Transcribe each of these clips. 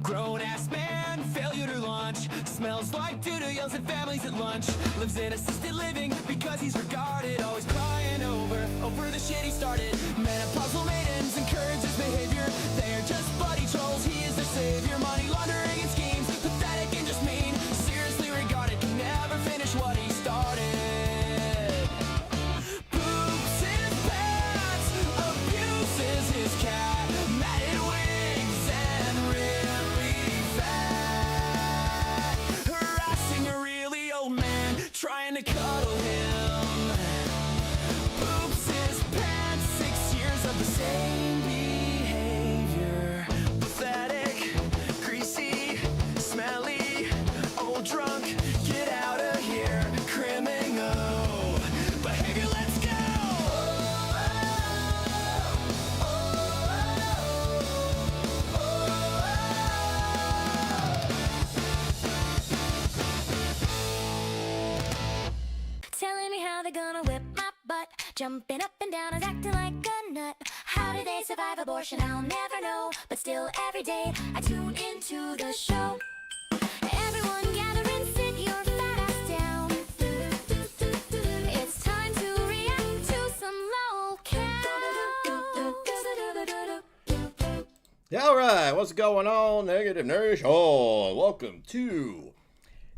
Grown-ass man, failure to launch. Smells like doo-doo, yells at families at lunch. Lives in assisted living because he's regarded. Always crying over the shit he started. Menopausal maidens encourage his behavior. They're just buddy trolls, he is their savior. Money laundering and schemes, pathetic and just mean. Seriously regarded, can never finish what he started. Poops his pants, abuses his cat. Matted wigs and really fat. Harassing a really old man, trying to cuddle him. Poops his pants, 6 years of the same behavior. Pathetic, greasy, smelly, old drunk. Get out of here, criminal behavior. Let's go. Telling me how they're gonna whip my butt. Jumping up and down and acting like a nut. How do they survive abortion? I'll never know. But still, every day I tune into the show. Everyone gather and sit your fat ass down. It's time to react to some low All right, what's going on, Negative Nation? Welcome to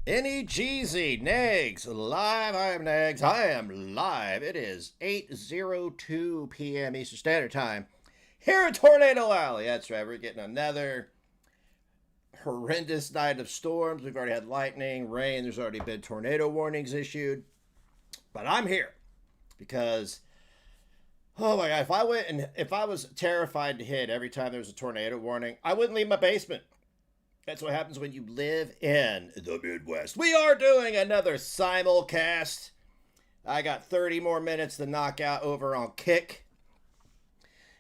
Negz Negz Live. I am Negz. I am live. It is 8:02 p.m. Eastern Standard Time here in Tornado Alley. That's right, we're getting another horrendous night of storms. We've already had lightning, rain. There's already been tornado warnings issued. But I'm here because, oh my God, if I was terrified to hit every time there was a tornado warning, I wouldn't leave my basement. That's what happens when you live in the Midwest. We are doing another simulcast. I got 30 more minutes to knock out over on Kick.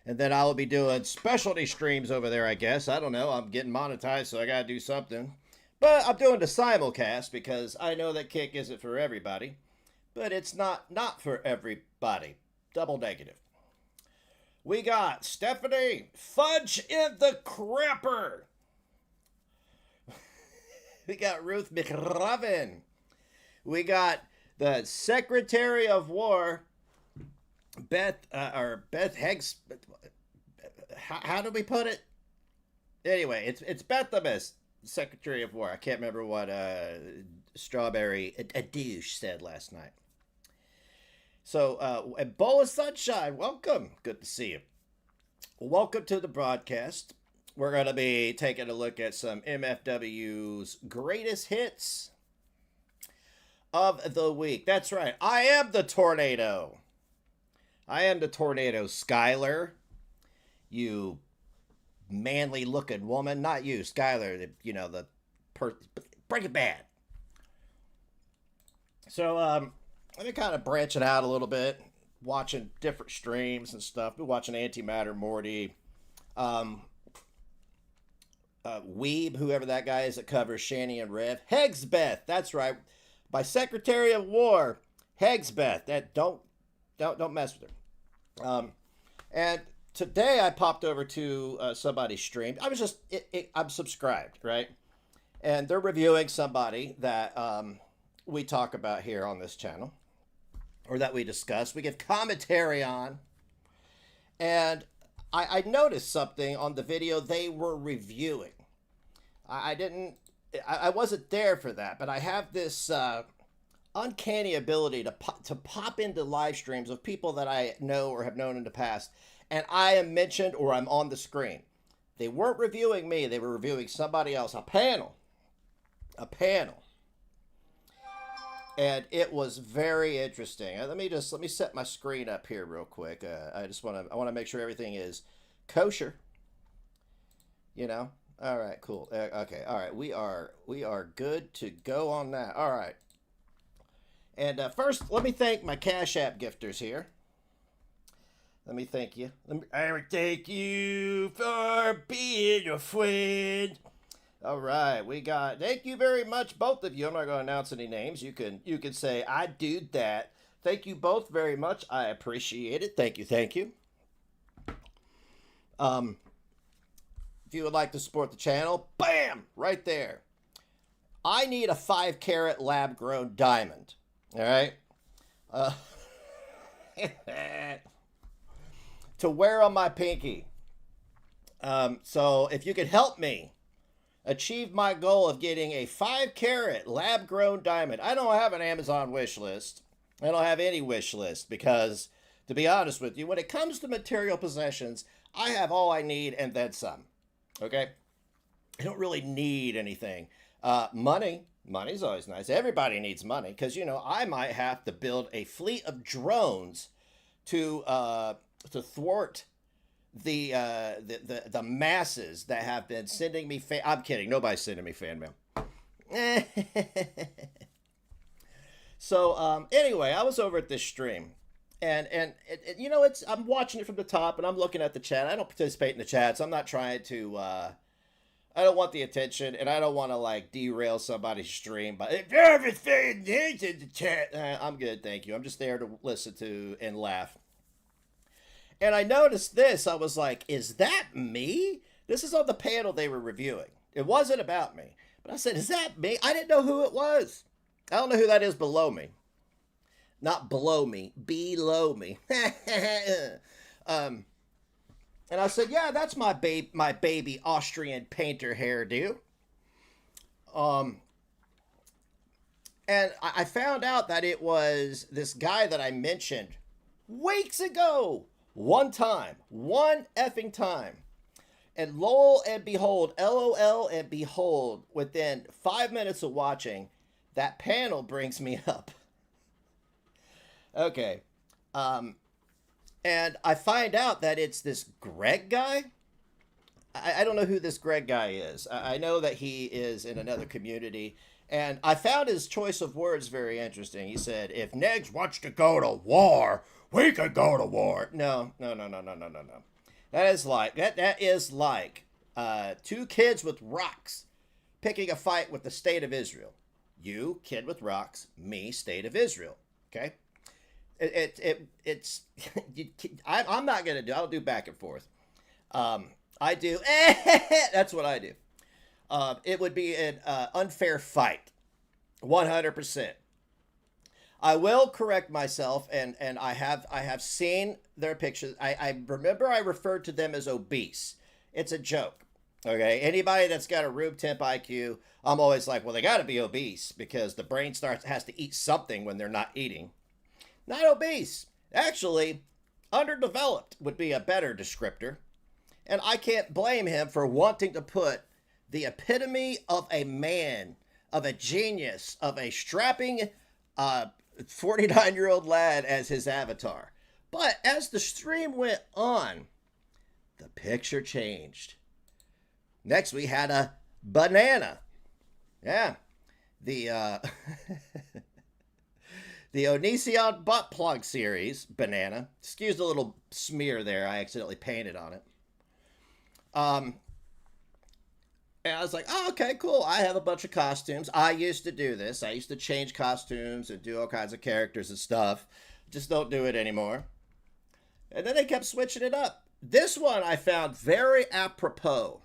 And then I will be doing specialty streams over there, I guess. I don't know. I'm getting monetized, so I got to do something. But I'm doing the simulcast because I know that Kick isn't for everybody. But it's not for everybody. Double negative. We got Stephanie Fudge in the Crapper. We got Ruth McRovin. We got the Secretary of War, Beth Heggs. How do we put it? Anyway, it's Bethamus, Secretary of War. I can't remember what Strawberry a douche said last night. So, Bowl of Sunshine, welcome. Good to see you. Welcome to the broadcast. We're going to be taking a look at some MFW's greatest hits of the week. That's right. I am the tornado. I am the tornado, Skylar. You manly looking woman. Not you, Skylar. Break it bad. So, let me kind of branch it out a little bit. Watching different streams and stuff. Been watching Antimatter Morty. Weeb, whoever that guy is that covers Shani and Rev. Hegsbeth, that's right. By Secretary of War, Hegsbeth. That don't mess with her. And today I popped over to somebody's stream. I was just I'm subscribed, right? And they're reviewing somebody that we talk about here on this channel, or that we discuss. We give commentary on, and I noticed something on the video they were reviewing. I wasn't there for that, but I have this uncanny ability to pop into live streams of people that I know or have known in the past, and I am mentioned or I'm on the screen. They weren't reviewing me, they were reviewing somebody else, a panel. And it was very interesting. Let me set my screen up here real quick. I want to make sure everything is kosher. All right, cool. Okay, all right. We are good to go on that. All right. And first, let me thank my Cash App gifters here. Let me thank you. I thank you for being a friend. All right, we got, thank you very much, both of you. I'm not going to announce any names. You can say, I do that. Thank you both very much. I appreciate it. Thank you. if you would like to support the channel, bam, right there. I need a 5-carat lab-grown diamond. All right? To wear on my pinky. So if you could help me achieve my goal of getting a 5-carat lab-grown diamond. I don't have an Amazon wish list. I don't have any wish list because, to be honest with you, when it comes to material possessions, I have all I need and then some. Okay? I don't really need anything. Money's always nice. Everybody needs money because, you know, I might have to build a fleet of drones to thwart the masses that have been sending me I'm kidding. Nobody's sending me fan mail. So anyway, I was over at this stream, and you know, I'm watching it from the top, and I'm looking at the chat. I don't participate in the chat, so I'm not trying to. I don't want the attention, and I don't want to like derail somebody's stream. But if everything is in the chat, I'm good, thank you. I'm just there to listen to and laugh. And I noticed this. I was like, is that me? This is on the panel they were reviewing. It wasn't about me. But I said, is that me? I didn't know who it was. I don't know who that is below me. Not below me. Below me. And I said, yeah, that's my baby Austrian painter hairdo. And I found out that it was this guy that I mentioned weeks ago. One effing time. And lol and behold, LOL and behold, within 5 minutes of watching, that panel brings me up. Okay. And I find out that it's this Greg guy. I don't know who this Greg guy is. I know that he is in another community. And I found his choice of words very interesting. He said, if Negz wants to go to war, we could go to war. No. That is like two kids with rocks picking a fight with the state of Israel. You, kid with rocks, me, state of Israel. Okay? It's I'm not going to do, I'll do back and forth. I do, that's what I do. It would be an unfair fight. 100%. I will correct myself, and I have seen their pictures. I remember I referred to them as obese. It's a joke. Okay, anybody that's got a room temp IQ, I'm always like, well, they got to be obese because the brain has to eat something when they're not eating. Not obese. Actually, underdeveloped would be a better descriptor. And I can't blame him for wanting to put the epitome of a man, of a genius, of a strapping 49-year-old lad as his avatar. But as the stream went on, the picture changed. Next, we had a banana. Yeah. The the Onision butt plug series, banana. Excuse the little smear there. I accidentally painted on it. And I was like, oh, okay, cool. I have a bunch of costumes. I used to do this. I used to change costumes and do all kinds of characters and stuff. Just don't do it anymore. And then they kept switching it up. This one I found very apropos.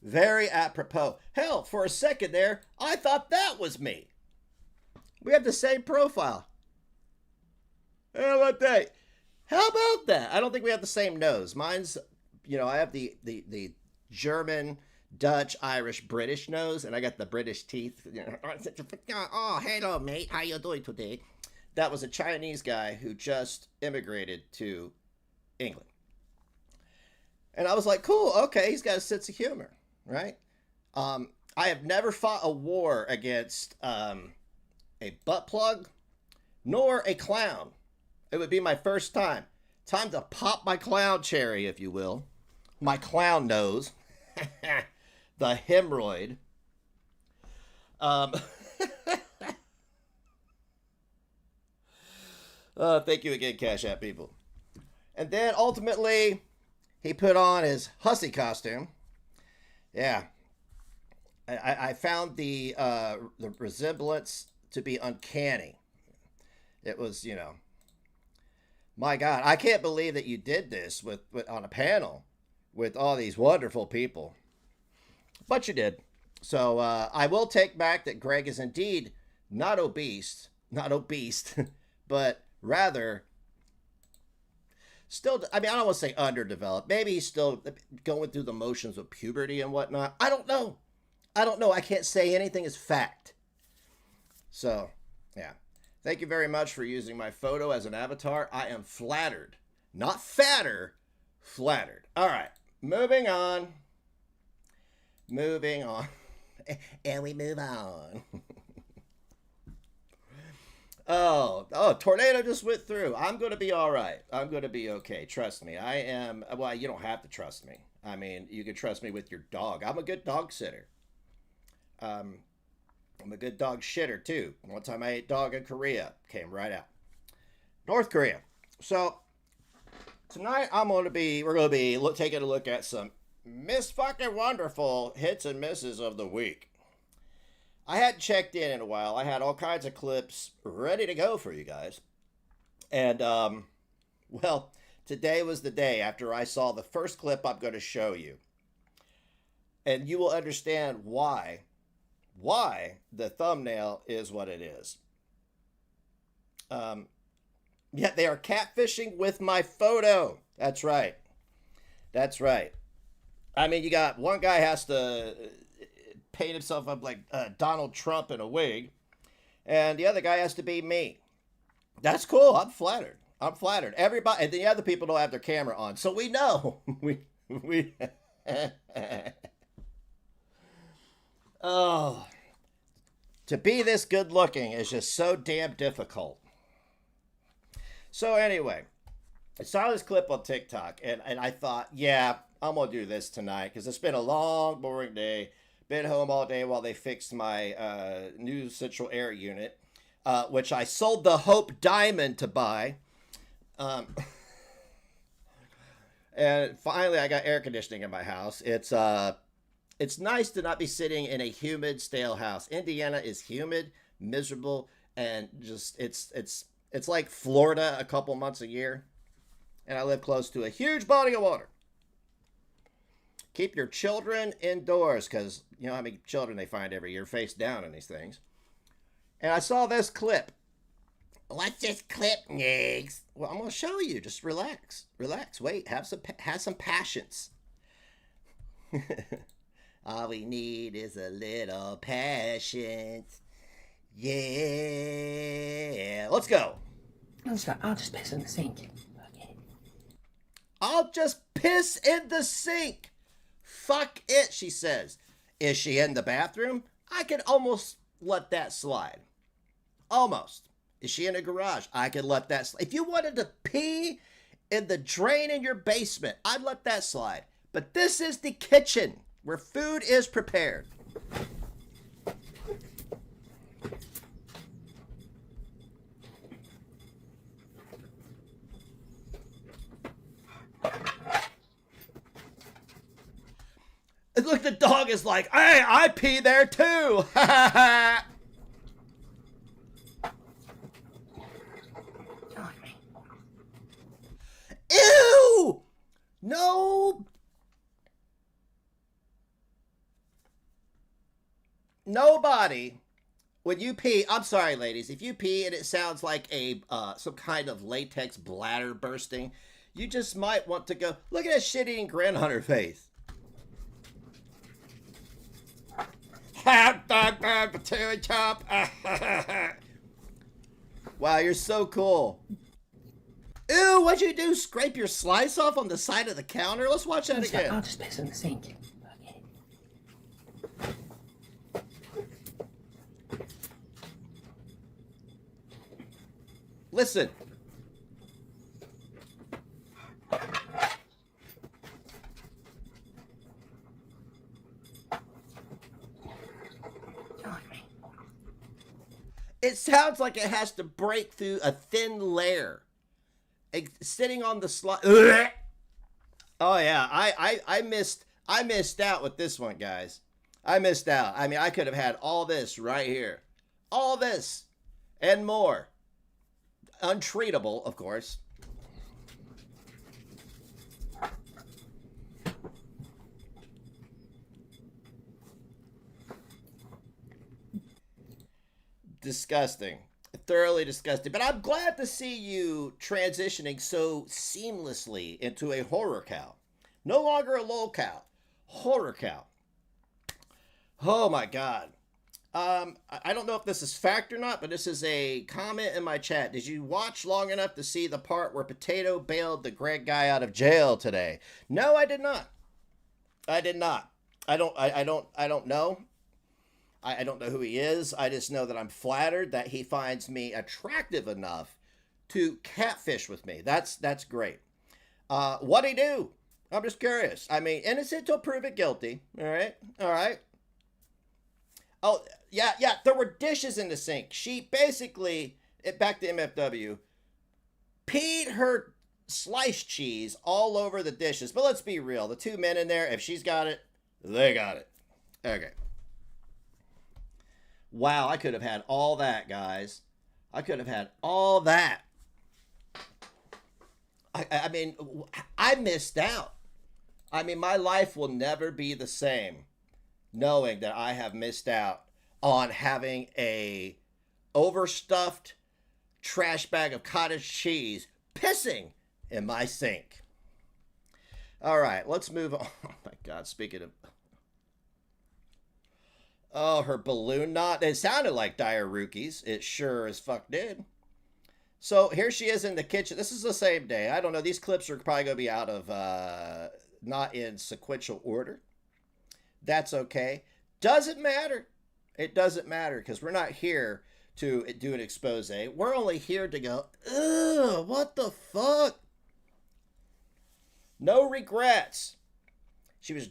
Very apropos. Hell, for a second there, I thought that was me. We have the same profile. How about that? How about that? I don't think we have the same nose. Mine's, you know, I have the German, Dutch, Irish, British nose, and I got the British teeth. Oh, hello, mate. How you doing today? That was a Chinese guy who just immigrated to England. And I was like, cool, okay, he's got a sense of humor, right? I have never fought a war against a butt plug nor a clown. It would be my first time. Time to pop my clown cherry, if you will. My clown nose. The hemorrhoid. Thank you again, Cash App people. And then ultimately, he put on his hussy costume. Yeah. I found the resemblance to be uncanny. It was, you know, my God, I can't believe that you did this with on a panel with all these wonderful people. But you did. So I will take back that Greg is indeed not obese, but rather still, I mean, I don't want to say underdeveloped. Maybe he's still going through the motions of puberty and whatnot. I don't know. I can't say anything is fact. So, yeah. Thank you very much for using my photo as an avatar. I am flattered. Not fatter, flattered. All right. Moving on. And we move on. Oh, tornado just went through. I'm going to be all right. I'm going to be okay. Trust me. I am. Well, you don't have to trust me. I mean, you can trust me with your dog. I'm a good dog sitter. I'm a good dog shitter, too. One time I ate dog in Korea. Came right out. North Korea. So, tonight we're going to be taking a look at some Miss Fucking Wonderful hits and misses of the week. I hadn't checked in a while. I had all kinds of clips ready to go for you guys. And, well, today was the day after I saw the first clip I'm going to show you. And you will understand why the thumbnail is what it is. Yeah, they are catfishing with my photo. That's right. I mean, you got one guy has to paint himself up like Donald Trump in a wig, and the other guy has to be me. That's cool. I'm flattered. Everybody, and the other people don't have their camera on, so we know. we. Oh, to be this good looking is just so damn difficult. So anyway, I saw this clip on TikTok, and I thought, yeah, I'm going to do this tonight because it's been a long, boring day. Been home all day while they fixed my new central air unit, which I sold the Hope Diamond to buy. And finally, I got air conditioning in my house. It's nice to not be sitting in a humid, stale house. Indiana is humid, miserable, and just it's like Florida a couple months a year. And I live close to a huge body of water. Keep your children indoors because you know how many children they find every year face down in these things. And I saw this clip. What's this clip, Negz? Well, I'm going to show you. Just relax. Wait, have some patience. All we need is a little patience. Yeah. Let's go. I'll just piss in the sink. Okay. I'll just piss in the sink. Fuck it, she says. Is she in the bathroom? I could almost let that slide. Almost. Is she in a garage? I could let that slide. If you wanted to pee in the drain in your basement, I'd let that slide. But this is the kitchen where food is prepared. And look, the dog is like, hey, I pee there too. Ew! No. Nobody, when you pee, I'm sorry, ladies, if you pee and it sounds like a some kind of latex bladder bursting, you just might want to go, look at that shit-eating grin on her face. Potato chop. Wow, you're so cool. Ew, what'd you do? Scrape your slice off on the side of the counter? Let's watch that again. I'll just piss in the sink. Okay. Listen. It sounds like it has to break through a thin layer. Sitting on the slide. Oh yeah, I missed out with this one, guys. I missed out. I mean, I could have had all this right here. All this and more. Untreatable, of course. disgusting. Thoroughly disgusting. But I'm glad to see you transitioning so seamlessly into a horror cow. No longer a lol cow. Horror cow. Oh my God. I don't know if this is fact or not, but this is a comment in my chat. Did you watch long enough to see the part where Potato bailed the Greg guy out of jail today? No, I did not. I did not. I don't know. I don't know who he is. I just know that I'm flattered that he finds me attractive enough to catfish with me. That's great. What'd he do? I'm just curious. I mean, innocent till proven guilty. All right. Oh, yeah. There were dishes in the sink. She basically, back to MFW, peed her sliced cheese all over the dishes. But let's be real. The two men in there, if she's got it, they got it. Okay. Wow, I could have had all that, guys. I could have had all that. I mean, I missed out. I mean, my life will never be the same knowing that I have missed out on having a overstuffed trash bag of cottage cheese pissing in my sink. All right, let's move on. Oh, my God, speaking of... Oh, her balloon knot. It sounded like Dire Rookies. It sure as fuck did. So here she is in the kitchen. This is the same day. I don't know. These clips are probably going to be out of, not in sequential order. That's okay. Doesn't matter. It doesn't matter because we're not here to do an expose. We're only here to go, ugh, what the fuck? No regrets. She was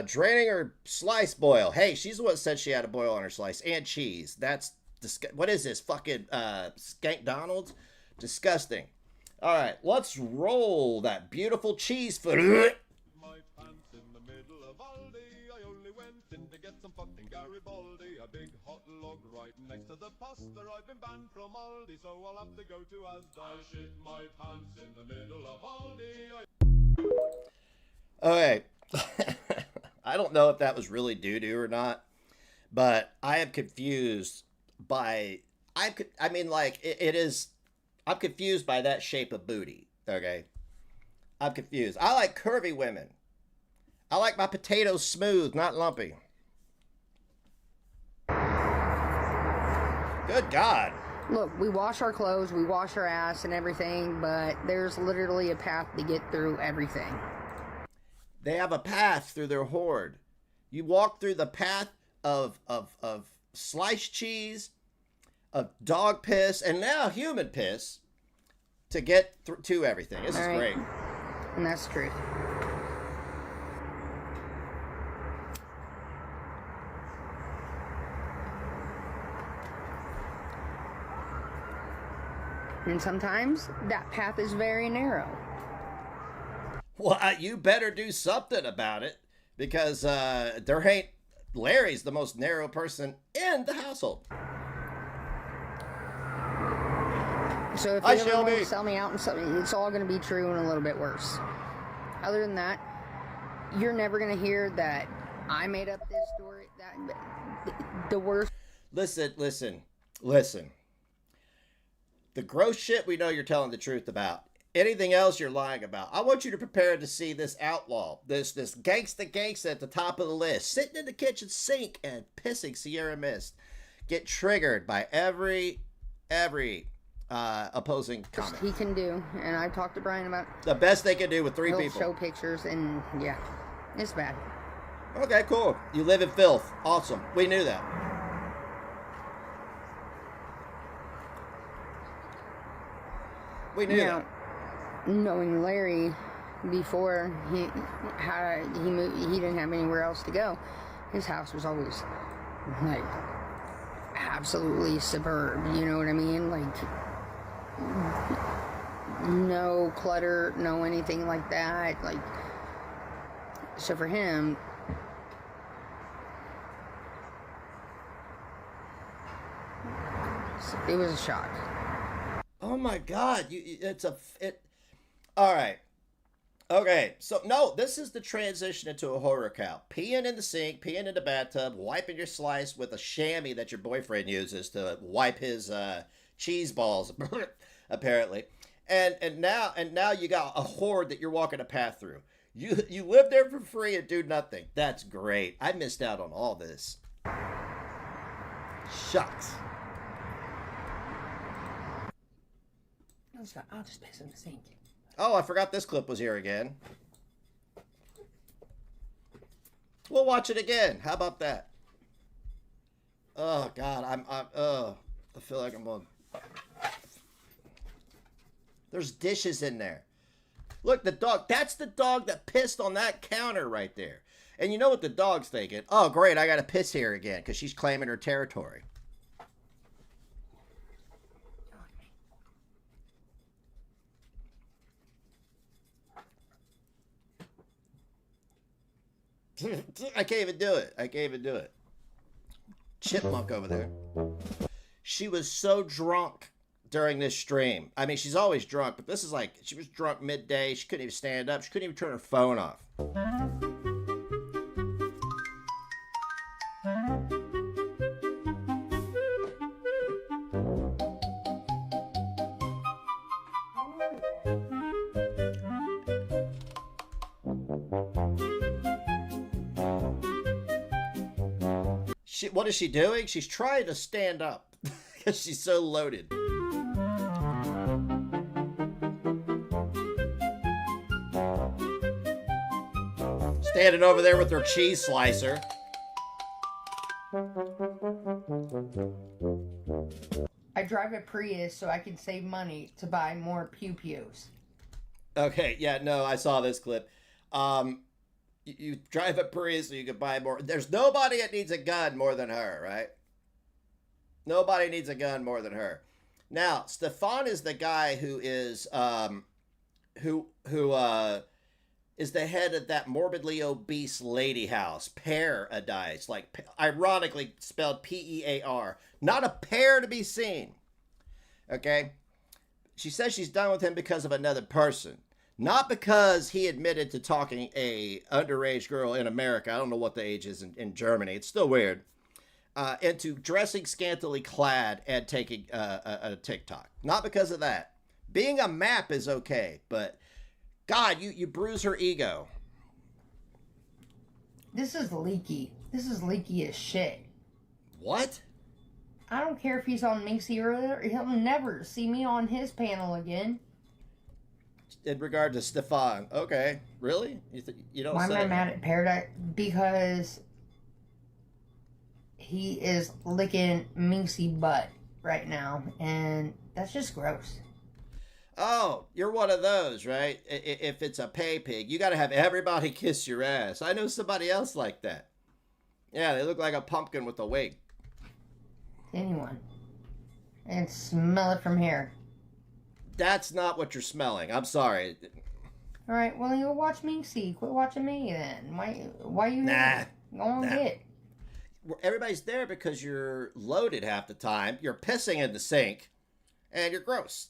draining her slice boil. Hey, she's the one that said she had a boil on her slice and cheese. That's what is this? Fucking Skank Donald's? Disgusting. All right, let's roll that beautiful cheese foot. My pants in the middle of Aldi. I only went in to get some fucking Garibaldi. A big hot log right next to the pasta. I've been banned from Aldi, so I'll have to go to Asda. I shit my pants in the middle of Aldi. Okay. I don't know if that was really doo-doo or not, but I am confused by, I'm confused by that shape of booty, okay? I'm confused. I like curvy women. I like my potatoes smooth, not lumpy. Good God. Look, we wash our clothes, we wash our ass and everything, but there's literally a path to get through everything. They have a path through their hoard. You walk through the path of sliced cheese, of dog piss, and now human piss to get to everything. This is great. And that's the truth. And sometimes that path is very narrow. Well, you better do something about it because there ain't. Larry's the most narrow person in the household. So if you ever want to sell me out and something, it's all going to be true and a little bit worse. Other than that, you're never going to hear that I made up this story. The worst. Listen. The gross shit we know you're telling the truth about. Anything else you're lying about. I want you to prepare to see this outlaw, this gangsta at the top of the list, sitting in the kitchen sink and pissing Sierra Mist, get triggered by every opposing comment. He can do, and I've talked to Brian about the best they can do with 3 he'll people. Show pictures, and yeah, it's bad. Okay, cool. You live in filth. Awesome. We knew that. We knew that. Knowing Larry before he didn't have anywhere else to go. His house was always like absolutely superb, you know what I mean? Like no clutter, no anything like that. Like, so for him, it was a shock. Oh my God! All right. Okay, so no, this is the transition into a horror cow. Peeing in the sink, peeing in the bathtub, wiping your slice with a chamois that your boyfriend uses to wipe his cheese balls, apparently. And now you got a horde that you're walking a path through. You live there for free and do nothing. That's great. I missed out on all this. Shucks. I'll just piss in the sink. Oh, I forgot this clip was here again. We'll watch it again. How about that? Oh God, I feel like I'm on. There's dishes in there. Look, the dog. That's the dog that pissed on that counter right there. And you know what the dog's thinking? Oh, great, I got to piss here again because she's claiming her territory. I can't even do it. I can't even do it. Chipmunk over there. She was so drunk during this stream. I mean, she's always drunk, but this is like, she was drunk midday. She couldn't even stand up. She couldn't even turn her phone off. What is she doing? She's trying to stand up because she's so loaded. Standing over there with her cheese slicer. I drive a Prius so I can save money to buy more pew-pews. Okay, yeah, no, I saw this clip. You drive a Prius so you can buy more. There's nobody that needs a gun more than her, right? Nobody needs a gun more than her. Now, Stefan is the guy who is is the head of that morbidly obese lady house, Paradise, like ironically spelled P-E-A-R. Not a pair to be seen. Okay? She says she's done with him because of another person. Not because he admitted to talking a underage girl in America. I don't know what the age is in Germany. It's still weird. Into dressing scantily clad and taking a TikTok. Not because of that. Being a map is okay, but God, you bruise her ego. This is leaky. This is leaky as shit. What? I don't care if he's on Minxie or he'll never see me on his panel again. In regard to Stefan, okay, really? You don't Why say? am I mad at Paradise? Because he is licking Minxie butt right now, and that's just gross. Oh, you're one of those, right? If it's a pay pig, you got to have everybody kiss your ass. I know somebody else like that. Yeah, they look like a pumpkin with a wig. Anyone. And smell it from here. That's not what you're smelling. I'm sorry. All right, well, you'll watch Minxie. Quit watching me then. Why you go on get? Everybody's there because you're loaded half the time. You're pissing in the sink, and you're gross.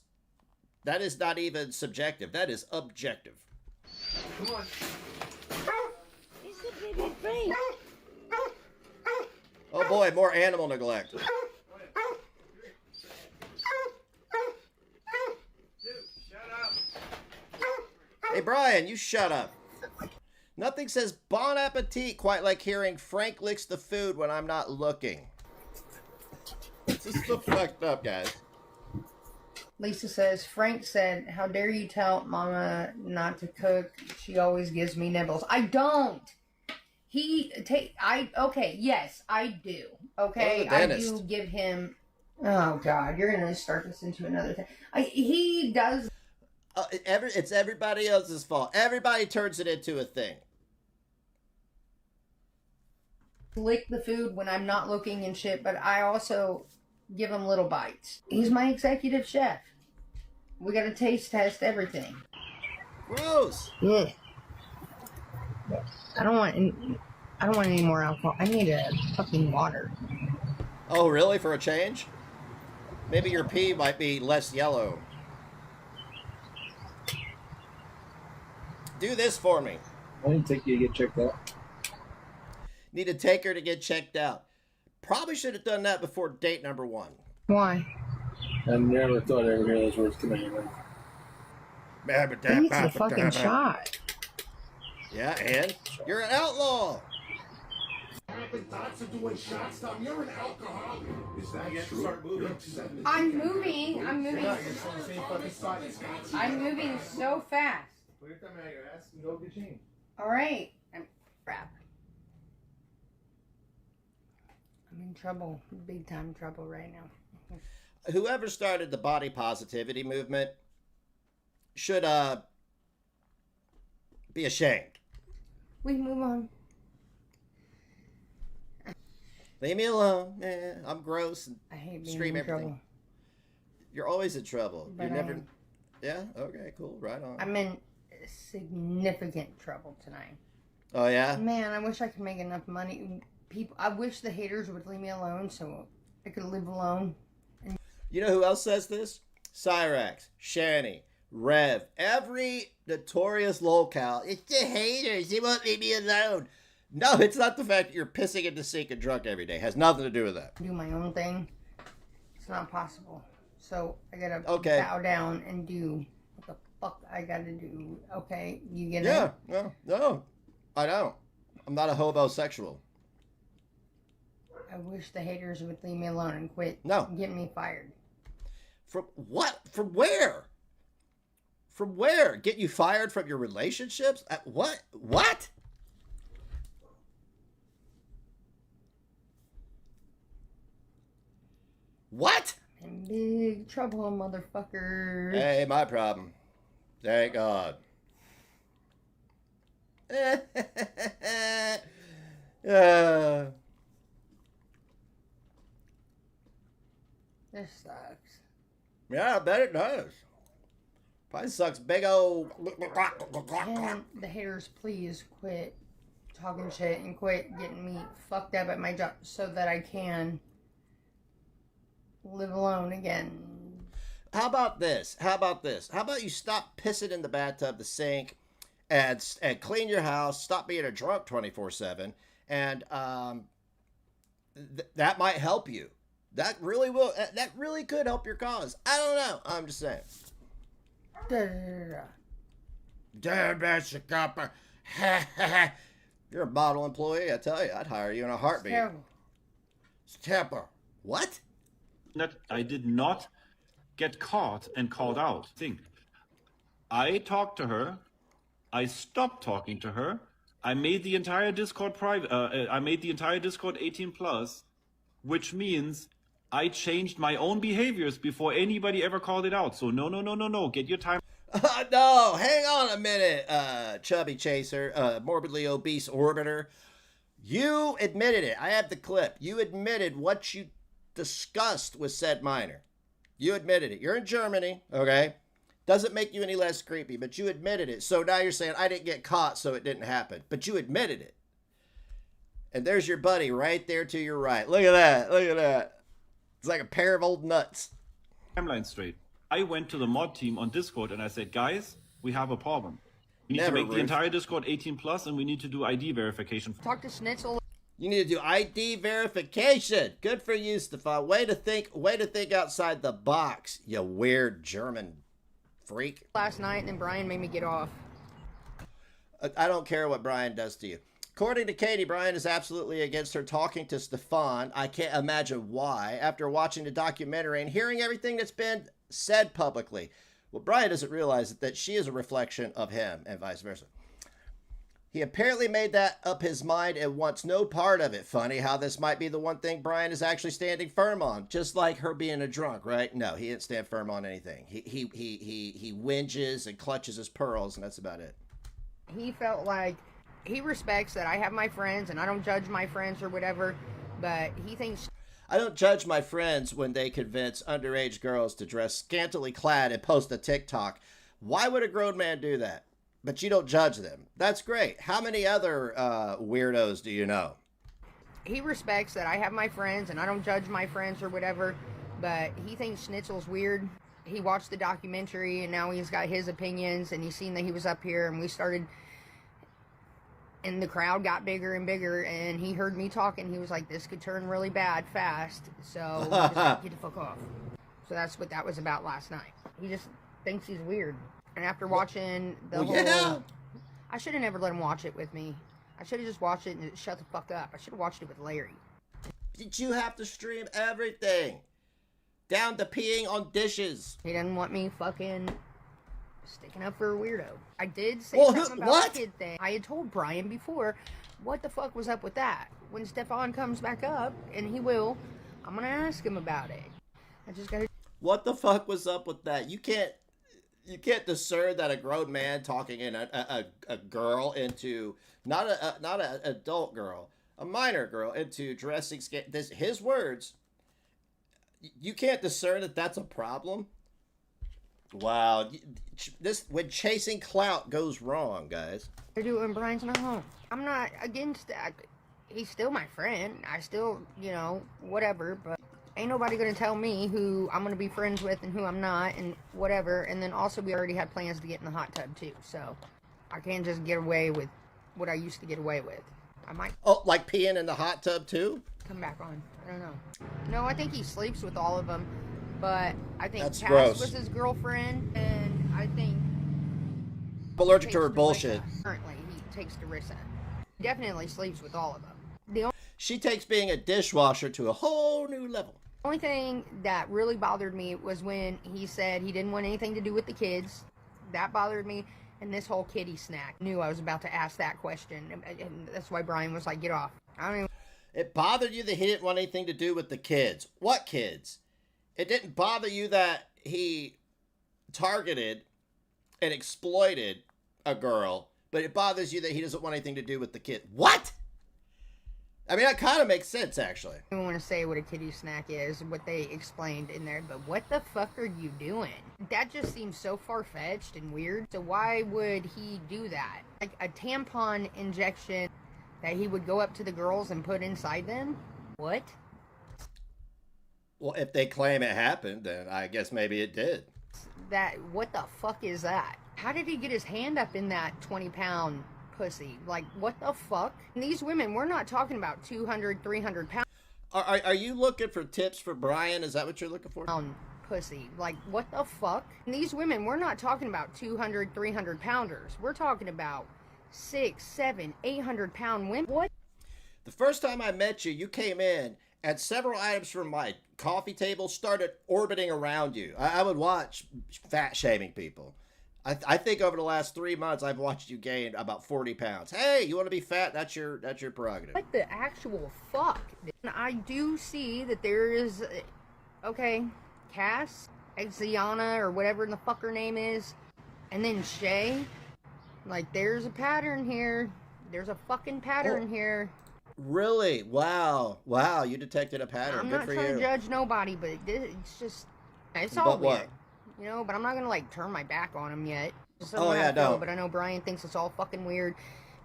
That is not even subjective. That is objective. Come on. It's a baby brain. Oh boy, more animal neglect. Hey Brian, you shut up. Nothing says bon appetit quite like hearing Frank licks the food when I'm not looking. This is so fucked up, guys. Lisa says, Frank said, how dare you tell Mama not to cook? She always gives me nibbles. I don't. Okay, yes, I do. Okay, I do give him, oh God, you're going to start this into another thing. He does. It's everybody else's fault. Everybody turns it into a thing. Lick the food when I'm not looking and shit, but I also give him little bites. He's my executive chef. We gotta taste test everything. Gross. Yeah. I don't want any more alcohol. I need a fucking water. Oh, really? For a change? Maybe your pee might be less yellow. Do this for me. I didn't take you to get checked out. Need to take her to get checked out. Probably should have done that before date number 1. Why? I never thought I'd ever hear those words come out of your mouth. He needs a fucking shot. Yeah, and you're an outlaw. Thoughts of doing shots, Tom. You're an alcoholic. Is that true? I'm moving. I'm moving so fast. Put your thumb out of your ass and go get changed. All right. Crap. I'm in trouble. Big time trouble right now. Whoever started the body positivity movement should be ashamed. We move on. Leave me alone, man. I'm gross and I hate being scream in everything. trouble. You're always in trouble. But You never. I am. Yeah. Okay. Cool. Right on. I'm in significant trouble tonight. Oh yeah. Man, I wish I could make enough money. I wish the haters would leave me alone so I could live alone. You know who else says this? Cyrax, Shani, Rev, every notorious lolcow. It's the haters. They won't leave me alone. No, it's not the fact that you're pissing in the sink and drunk every day. It has nothing to do with that. Do my own thing. It's not possible. So I gotta bow down and do what the fuck I gotta do. Okay, you get it? No, I don't. I'm not a hobosexual. I wish the haters would leave me alone and quit getting me fired. From what? From where? From where? Get you fired from your relationships? What? What? What? In big trouble, motherfucker. Hey, my problem. Thank God. This sucks. Yeah, I bet it does. Probably sucks big old. Can the haters please quit talking shit and quit getting me fucked up at my job so that I can live alone again? How about this? How about you stop pissing in the bathtub, the sink, and clean your house. Stop being a drunk 24/7, and that might help you. That really will. That really could help your cause. I don't know. I'm just saying. Damn, that's a copper. You're a model employee. I tell you, I'd hire you in a heartbeat. It's terrible. What? That I did not get caught and called out. I talked to her. I stopped talking to her. I made the entire Discord private. I made the entire Discord 18+, which means I changed my own behaviors before anybody ever called it out. So no. Get your time. No, hang on a minute, chubby chaser, morbidly obese orbiter. You admitted it. I have the clip. You admitted what you discussed with said minor. You admitted it. You're in Germany, okay? Doesn't make you any less creepy, but you admitted it. So now you're saying, I didn't get caught, so it didn't happen. But you admitted it. And there's your buddy right there to your right. Look at that. Look at that. It's like a pair of old nuts. Timeline straight. I went to the mod team on Discord and I said, guys, we have a problem. We need to make the entire Discord 18+, and we need to do ID verification. Talk to Schnitzel. You need to do ID verification. Good for you, Stefan. Way to think outside the box, you weird German freak. Last night, and then Brian made me get off. I don't care what Brian does to you. According to Katie, Brian is absolutely against her talking to Stefan. I can't imagine why, after watching the documentary and hearing everything that's been said publicly. Well, Brian doesn't realize that she is a reflection of him and vice versa. He apparently made that up his mind and wants no part of it. Funny how this might be the one thing Brian is actually standing firm on, just like her being a drunk, right? No, he didn't stand firm on anything. He whinges and clutches his pearls, and that's about it. He felt like he respects that I have my friends and I don't judge my friends or whatever, but he thinks I don't judge my friends when they convince underage girls to dress scantily clad and post a TikTok. Why would a grown man do that? But you don't judge them. That's great. How many other weirdos do you know? He respects that I have my friends and I don't judge my friends or whatever, but he thinks Schnitzel's weird. he watched the documentary and now he's got his opinions and he's seen that he was up here and we started, and the crowd got bigger and bigger and he heard me talking. He was like, this could turn really bad fast, so we just gotta get the fuck off. So that's what that was about last night. He just thinks he's weird. And after watching the whole... Yeah. I should have never let him watch it with me. I should have just watched it and shut the fuck up. I should have watched it with Larry. Did you have to stream everything? Down to peeing on dishes. He doesn't want me fucking sticking up for a weirdo. I did say Well, something about what? the kid thing. I had told Brian before, what the fuck was up with that? When Stefan comes back up, and he will, I'm gonna ask him about it. I just gotta... What the fuck was up with that? You can't discern that a grown man talking in a girl into not a adult girl, a minor girl into dressing this his words. You can't discern that that's a problem. Wow, this when chasing clout goes wrong, guys. I do it when Brian's not home. I'm not against that. He's still my friend. I still, you know, whatever, but ain't nobody gonna tell me who I'm gonna be friends with and who I'm not and whatever. And then also we already had plans to get in the hot tub too, so I can't just get away with what I used to get away with. I might like peeing in the hot tub too? come back on. I don't know. No, I think he sleeps with all of them, but I think That's Cass gross. was his girlfriend, and I think I'm allergic to her takes bullshit. Darissa. Currently, he takes Darissa. He definitely sleeps with all of them. The She takes being a dishwasher to a whole new level. only thing that really bothered me was when he said he didn't want anything to do with the kids. That bothered me. And this whole kitty snack. Knew I was about to ask that question. And that's why Brian was like, get off. I don't even... It bothered you that he didn't want anything to do with the kids. What kids? It didn't bother you that he targeted and exploited a girl, but it bothers you that he doesn't want anything to do with the kid. What? I mean, that kind of makes sense, actually. I don't want to say what a kitty snack is, what they explained in there, but what the fuck are you doing? That just seems so far-fetched and weird. So why would he do that? Like a tampon injection that he would go up to the girls and put inside them? What? Well, if they claim it happened, then I guess maybe it did. What the fuck is that? How did he get his hand up in that 20-pound pussy? Like, what the fuck? And these women, we're not talking about 200, 300 pound Are you looking for tips for Brian? Is that what you're looking for? pussy. Like, what the fuck? And these women, we're not talking about 200, 300 pounders. We're talking about 6, 7, 800 pound women. What? The first time I met you, you came in and several items from my coffee table started orbiting around you. I would watch fat shaming people. I think over the last 3 months, I've watched you gain about 40 pounds. Hey, you want to be fat? That's your prerogative. What the actual fuck? And I do see that there is, okay, Cass, Exiana, or whatever the fuck her name is, and then Shay. Like, there's a pattern here. There's a fucking pattern here. Really? Wow. Wow, you detected a pattern. I'm Good not for trying you. to judge nobody, but it's just, it's all But what? weird. You know, but I'm not gonna, like, turn my back on him yet. Just Oh, yeah, no. But I know Brian thinks it's all fucking weird,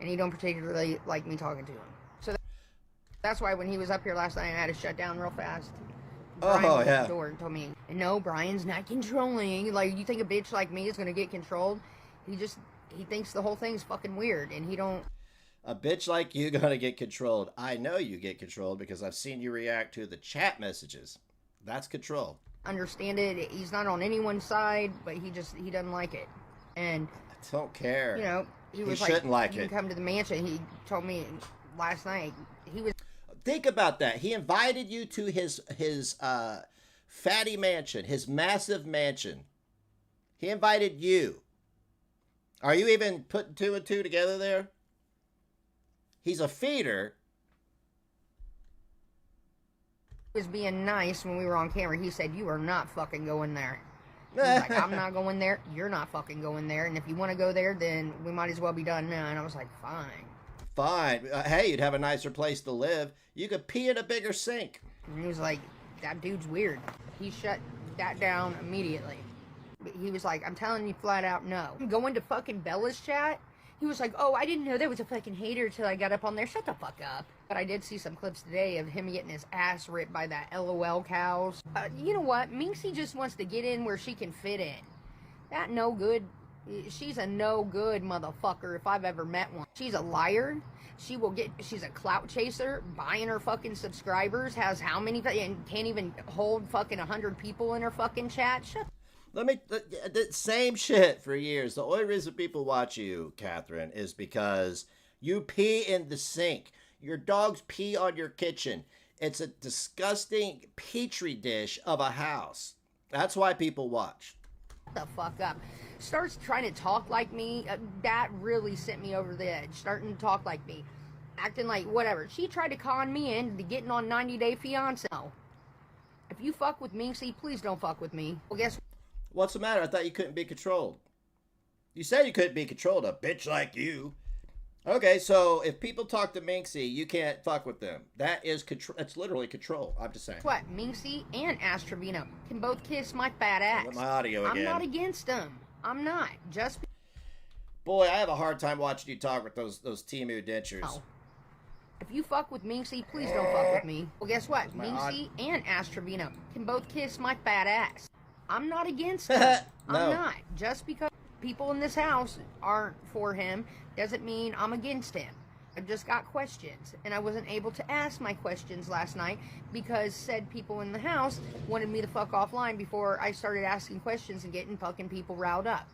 and he don't particularly like me talking to him. So that's why when he was up here last night, I had to shut down real fast. Brian Oh, opened yeah. the door and told me, no, Brian's not controlling. Like, you think a bitch like me is gonna get controlled? He thinks the whole thing's fucking weird, and he don't... A bitch like you gonna get controlled. I know you get controlled because I've seen you react to the chat messages. That's control. understand it. He's not on anyone's side, but he doesn't like it. And I don't care. you know, he was shouldn't like you it. can come to the mansion. He told me last night he was Think about that. He invited you to his fatty mansion, his massive mansion. He invited you. Are you even putting two and two together there? He's a feeder. being nice when we were on camera. He said, "You are not fucking going there." He was like, "I'm not going there. You're not fucking going there. And if you want to go there, then we might as well be done now." And I was like, "Fine." Fine. Hey, you'd have a nicer place to live. You could pee in a bigger sink. And he was like, "That dude's weird." He shut that down immediately. But he was like, "I'm telling you flat out, no." Going to fucking Bella's chat, he was like, "Oh, I didn't know there was a fucking hater till I got up on there." Shut the fuck up. But I did see some clips today of him getting his ass ripped by that LOL cows. You know what? Minxie just wants to get in where she can fit in. That no good. She's a no good motherfucker if I've ever met one. She's a liar. She's a clout chaser, buying her fucking subscribers, has how many, and can't even hold fucking 100 people in her fucking chat. Shut. The same shit for years. The only reason people watch you, Catherine, is because you pee in the sink. Your dogs pee on your kitchen. It's a disgusting petri dish of a house. That's why people watch. The fuck up. Starts trying to talk like me. That really sent me over the edge. Starting to talk like me. Acting like whatever. She tried to con me into getting on 90 Day Fiancé. No. If you fuck with Minxie, please don't fuck with me. Well, guess What's the matter? I thought you couldn't be controlled. You said you couldn't be controlled. A bitch like you. Okay, so if people talk to Minxie, you can't fuck with them. That is control. It's literally control. I'm just saying. what? Minxie and Astrovino can both kiss my fat ass. Let my audio again. I'm not against them. I'm not. Just Boy, I have a hard time watching you talk with those Timu dentures. Oh. If you fuck with Minxie, please don't fuck with me. Well, guess what? Minxie and Astrovino can both kiss my fat ass. I'm not against him. No. I'm not. Just because people in this house aren't for him doesn't mean I'm against him. I've just got questions, and I wasn't able to ask my questions last night because said people in the house wanted me to fuck offline before I started asking questions and getting fucking people riled up.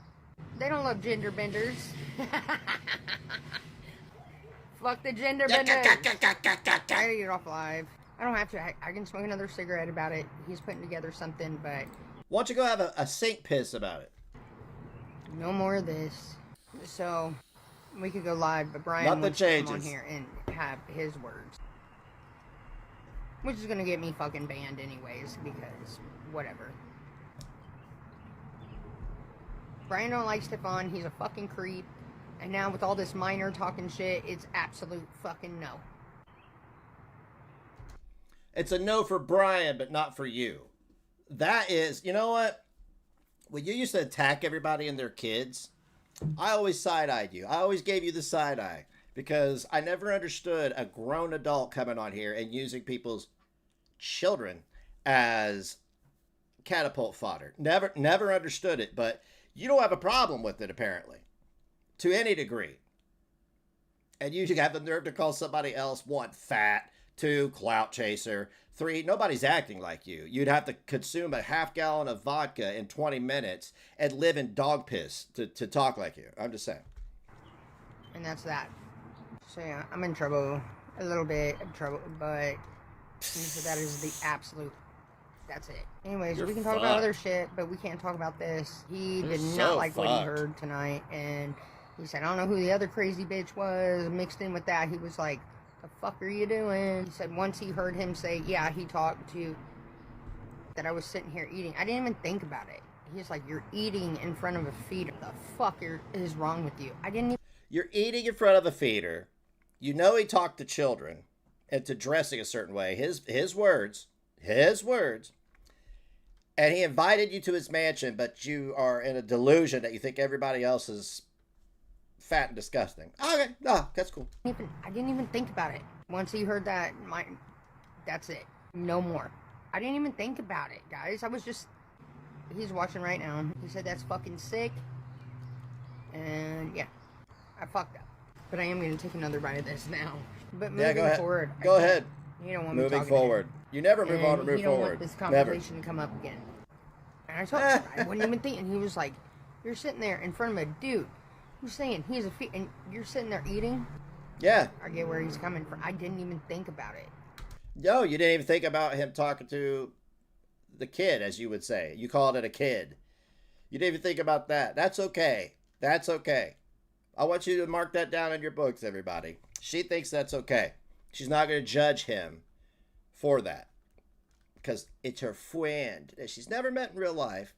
They don't love gender benders. Fuck the gender benders. I gotta get off live. I don't have to. I can smoke another cigarette about it. He's putting together something, but Why don't you go have a sink piss about it? no more of this. So we could go live, but Brian Nothing wants to come on changes. here and have his words, which is gonna get me fucking banned anyways because whatever. Brian don't like Stefan. He's a fucking creep. And now with all this minor talking shit, it's absolute fucking no. It's a no for Brian, but not for you. That is, you know what? When you used to attack everybody and their kids, I always side-eyed you. I always gave you the side eye because I never understood a grown adult coming on here and using people's children as catapult fodder. Never understood it, but you don't have a problem with it apparently, to any degree. And you have the nerve to call somebody else, 1, fat, 2, clout chaser, 3, nobody's acting like you. You'd have to consume a half gallon of vodka in 20 minutes and live in dog piss to talk like you. I'm just saying. And that's that. So yeah, I'm in trouble. A little bit of trouble, but so that is the absolute. That's it. Anyways, You're we can talk about other shit, but we can't talk about this. He You're did so not like what he fucked. heard tonight, and he said, I don't know who the other crazy bitch was. Mixed in with that, he was like, the fuck are you doing? He said once he heard him say, yeah, he talked to, that I was sitting here eating. I didn't even think about it. He's like, you're eating in front of a feeder. The fuck is wrong with you? I didn't even. You're eating in front of a feeder. You know he talked to children into dressing a certain way. His words. And he invited you to his mansion, but you are in a delusion that you think everybody else is fat and disgusting. Okay, no, that's cool. I didn't even think about it. Once he heard that, that's it. No more. I didn't even think about it, guys. I was just. He's watching right now. He said that's fucking sick. And yeah, I fucked up. But I am going to take another bite of this now. But moving go ahead. forward. Go ahead. You don't want me Moving talking forward. You never move on or and move you don't forward. want this Never. conversation to come up again. And I told him, I wasn't even thinking. He was like, you're sitting there in front of a dude who's saying he's and you're sitting there eating? Yeah. I get where he's coming from. I didn't even think about it. No, you didn't even think about him talking to the kid, as you would say. You called it a kid. You didn't even think about that. That's okay. That's okay. I want you to mark that down in your books, everybody. She thinks that's okay. She's not going to judge him for that. Because it's her friend that she's never met in real life,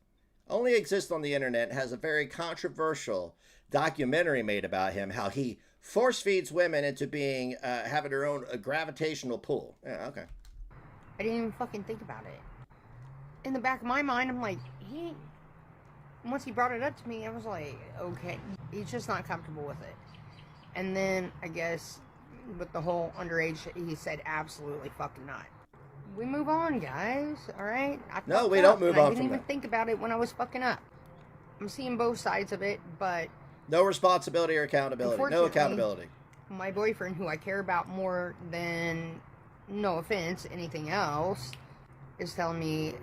only exists on the internet, has a very controversial documentary made about him, how he force feeds women into being, having their own gravitational pull. Yeah, okay. I didn't even fucking think about it. In the back of my mind, I'm like, once he brought it up to me, I was like, okay. He's just not comfortable with it. And then, I guess, with the whole underage, he said absolutely fucking not. We move on, guys, alright? No, we don't move on I didn't from even that. think about it when I was fucking up. I'm seeing both sides of it, but No responsibility or accountability. No unfortunately, accountability. my boyfriend, who I care about more than, no offense, anything else, is telling me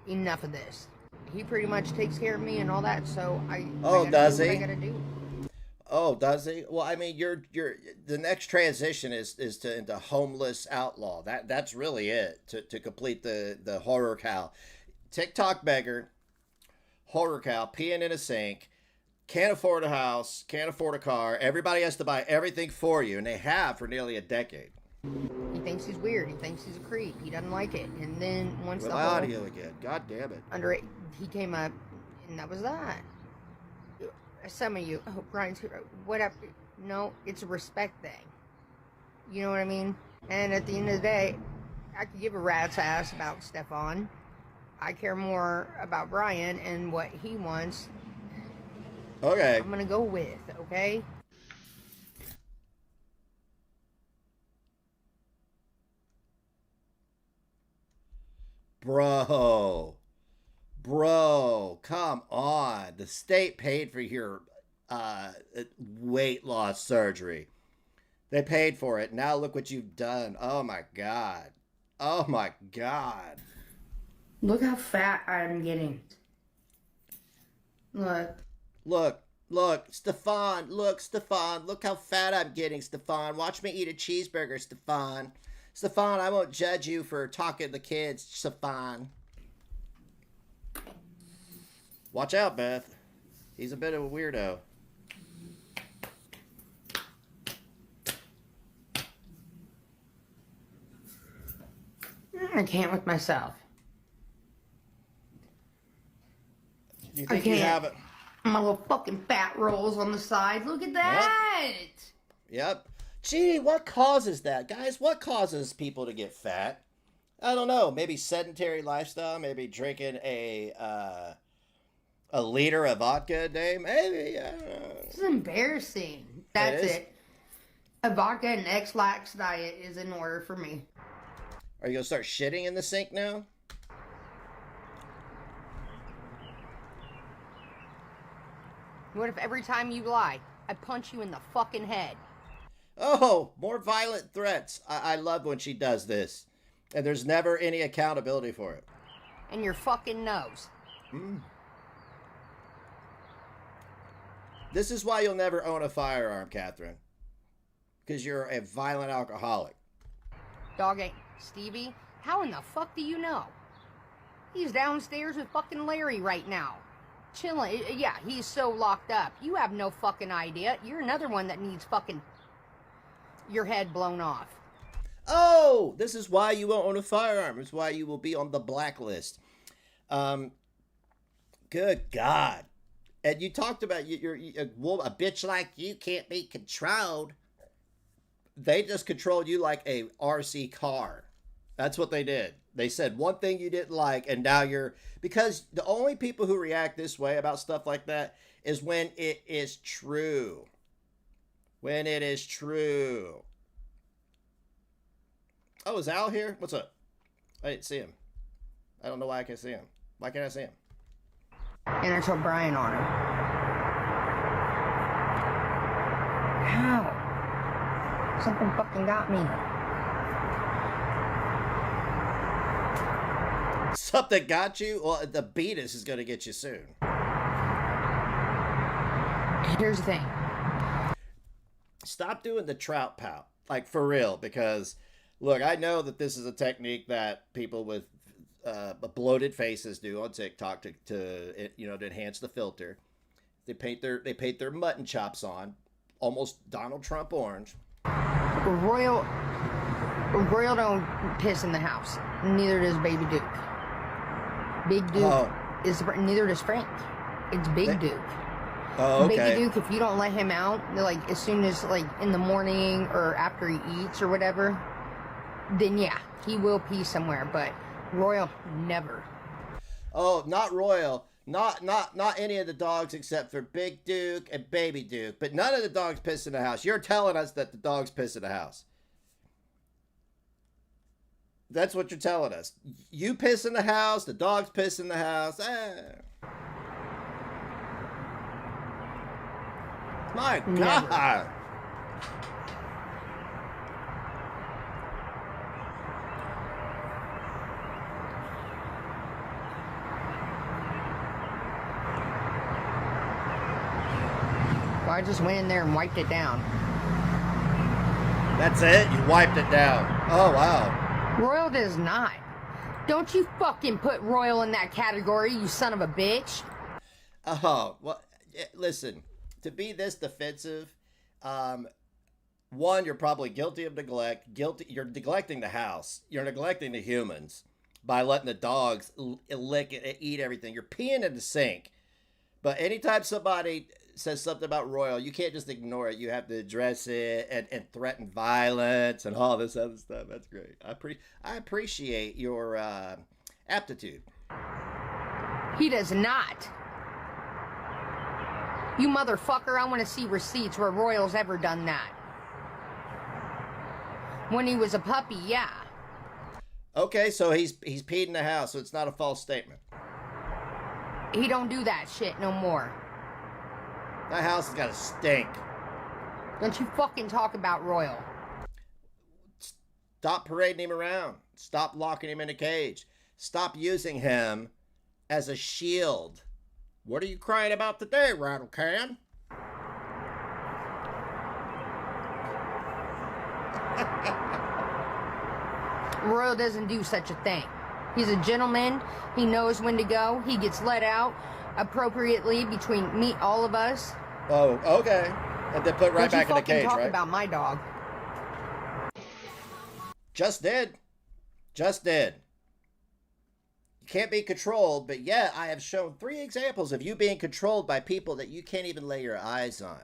enough of this. He pretty much takes care of me and all that, so I gotta does do what he? I gotta do. Oh, does he? Well, I mean, you're the next transition is to into homeless outlaw. That's really it to complete the horror cow. TikTok beggar, horror cow, peeing in a sink, can't afford a house, can't afford a car. Everybody has to buy everything for you, and they have for nearly a decade. He thinks he's weird. He thinks he's a creep. He doesn't like it. And then once With the whole audio again. God damn it. he came up, and that was that. Some of you, oh, Brian's here. Whatever. No, it's a respect thing. You know what I mean? And at the end of the day, I could give a rat's ass about Stefan. I care more about Brian and what he wants. Okay. I'm gonna go with, okay? Bro, come on. The state paid for your weight loss surgery. They paid for it. Now look what you've done. Oh my God. Oh my God. Look how fat I'm getting. Look, Stefan. Look how fat I'm getting, Stefan. Watch me eat a cheeseburger, Stefan. Stefan, I won't judge you for talking to the kids, Stefan. Watch out, Beth. He's a bit of a weirdo. I can't with myself. You think you have it? My little fucking fat rolls on the side. Look at that! Yep. Gee, what causes that, guys? What causes people to get fat? I don't know. Maybe sedentary lifestyle. Maybe drinking a liter of vodka a day. Maybe. I don't know. This is embarrassing. That's it. A vodka and X-Lax diet is in order for me. Are you gonna start shitting in the sink now? What if every time you lie, I punch you in the fucking head? Oh, more violent threats. I love when she does this. And there's never any accountability for it. And your fucking nose. This is why you'll never own a firearm, Catherine. Because you're a violent alcoholic. Dog ain't Stevie. How in the fuck do you know? He's downstairs with fucking Larry right now. Chilling. Yeah, he's so locked up. You have no fucking idea. You're another one that needs fucking your head blown off. Oh, this is why you won't own a firearm. It's why you will be on the blacklist. Good God. And you talked about you're a bitch like you can't be controlled. They just controlled you like a RC car. That's what they did. They said one thing you didn't like, and now you're... Because the only people who react this way about stuff like that is when it is true. When it is true. Oh, is Al here? What's up? I didn't see him. I don't know why I can't see him. Why can't I see him? And I told Brian on him. How? Something fucking got me. Something got you? Well, the Beatus is going to get you soon. Here's the thing. Stop doing the trout pout. Like, for real. Because, look, I know that this is a technique that people with bloated faces do on TikTok to enhance the filter. They paint their mutton chops on, almost Donald Trump orange. Royal don't piss in the house. Neither does Baby Duke. Big Duke neither does Frank. It's Big Duke. Oh, okay. Baby Duke, if you don't let him out, like as soon as like in the morning or after he eats or whatever, then yeah, he will pee somewhere. But Royal, never. Oh, not Royal. Not any of the dogs except for Big Duke and Baby Duke. But none of the dogs piss in the house. You're telling us that the dogs piss in the house. That's what you're telling us. You piss in the house, the dogs piss in the house. My God. Well, I just went in there and wiped it down. That's it? You wiped it down. Oh, wow. Royal does not. Don't you fucking put Royal in that category, you son of a bitch. Oh, well, listen, to be this defensive, one, you're probably guilty of neglect. You're neglecting the house. You're neglecting the humans by letting the dogs lick and eat everything. You're peeing in the sink. But anytime somebody says something about Royal, you can't just ignore it. You have to address it and threaten violence and all this other stuff. That's great. I appreciate your aptitude. He does not. You motherfucker, I want to see receipts where Royal's ever done that. When he was a puppy, yeah. Okay, so he's peed in the house, so it's not a false statement. He don't do that shit no more. That house has got to stink. Don't you fucking talk about Royal. Stop parading him around. Stop locking him in a cage. Stop using him as a shield. What are you crying about today, Rattle Can? Royal doesn't do such a thing. He's a gentleman. He knows when to go. He gets let out appropriately between all of us. Oh, okay. And then put right back in the cage, talk right? about my dog. Just did. Just did. You can't be controlled, but yeah, I have shown 3 examples of you being controlled by people that you can't even lay your eyes on.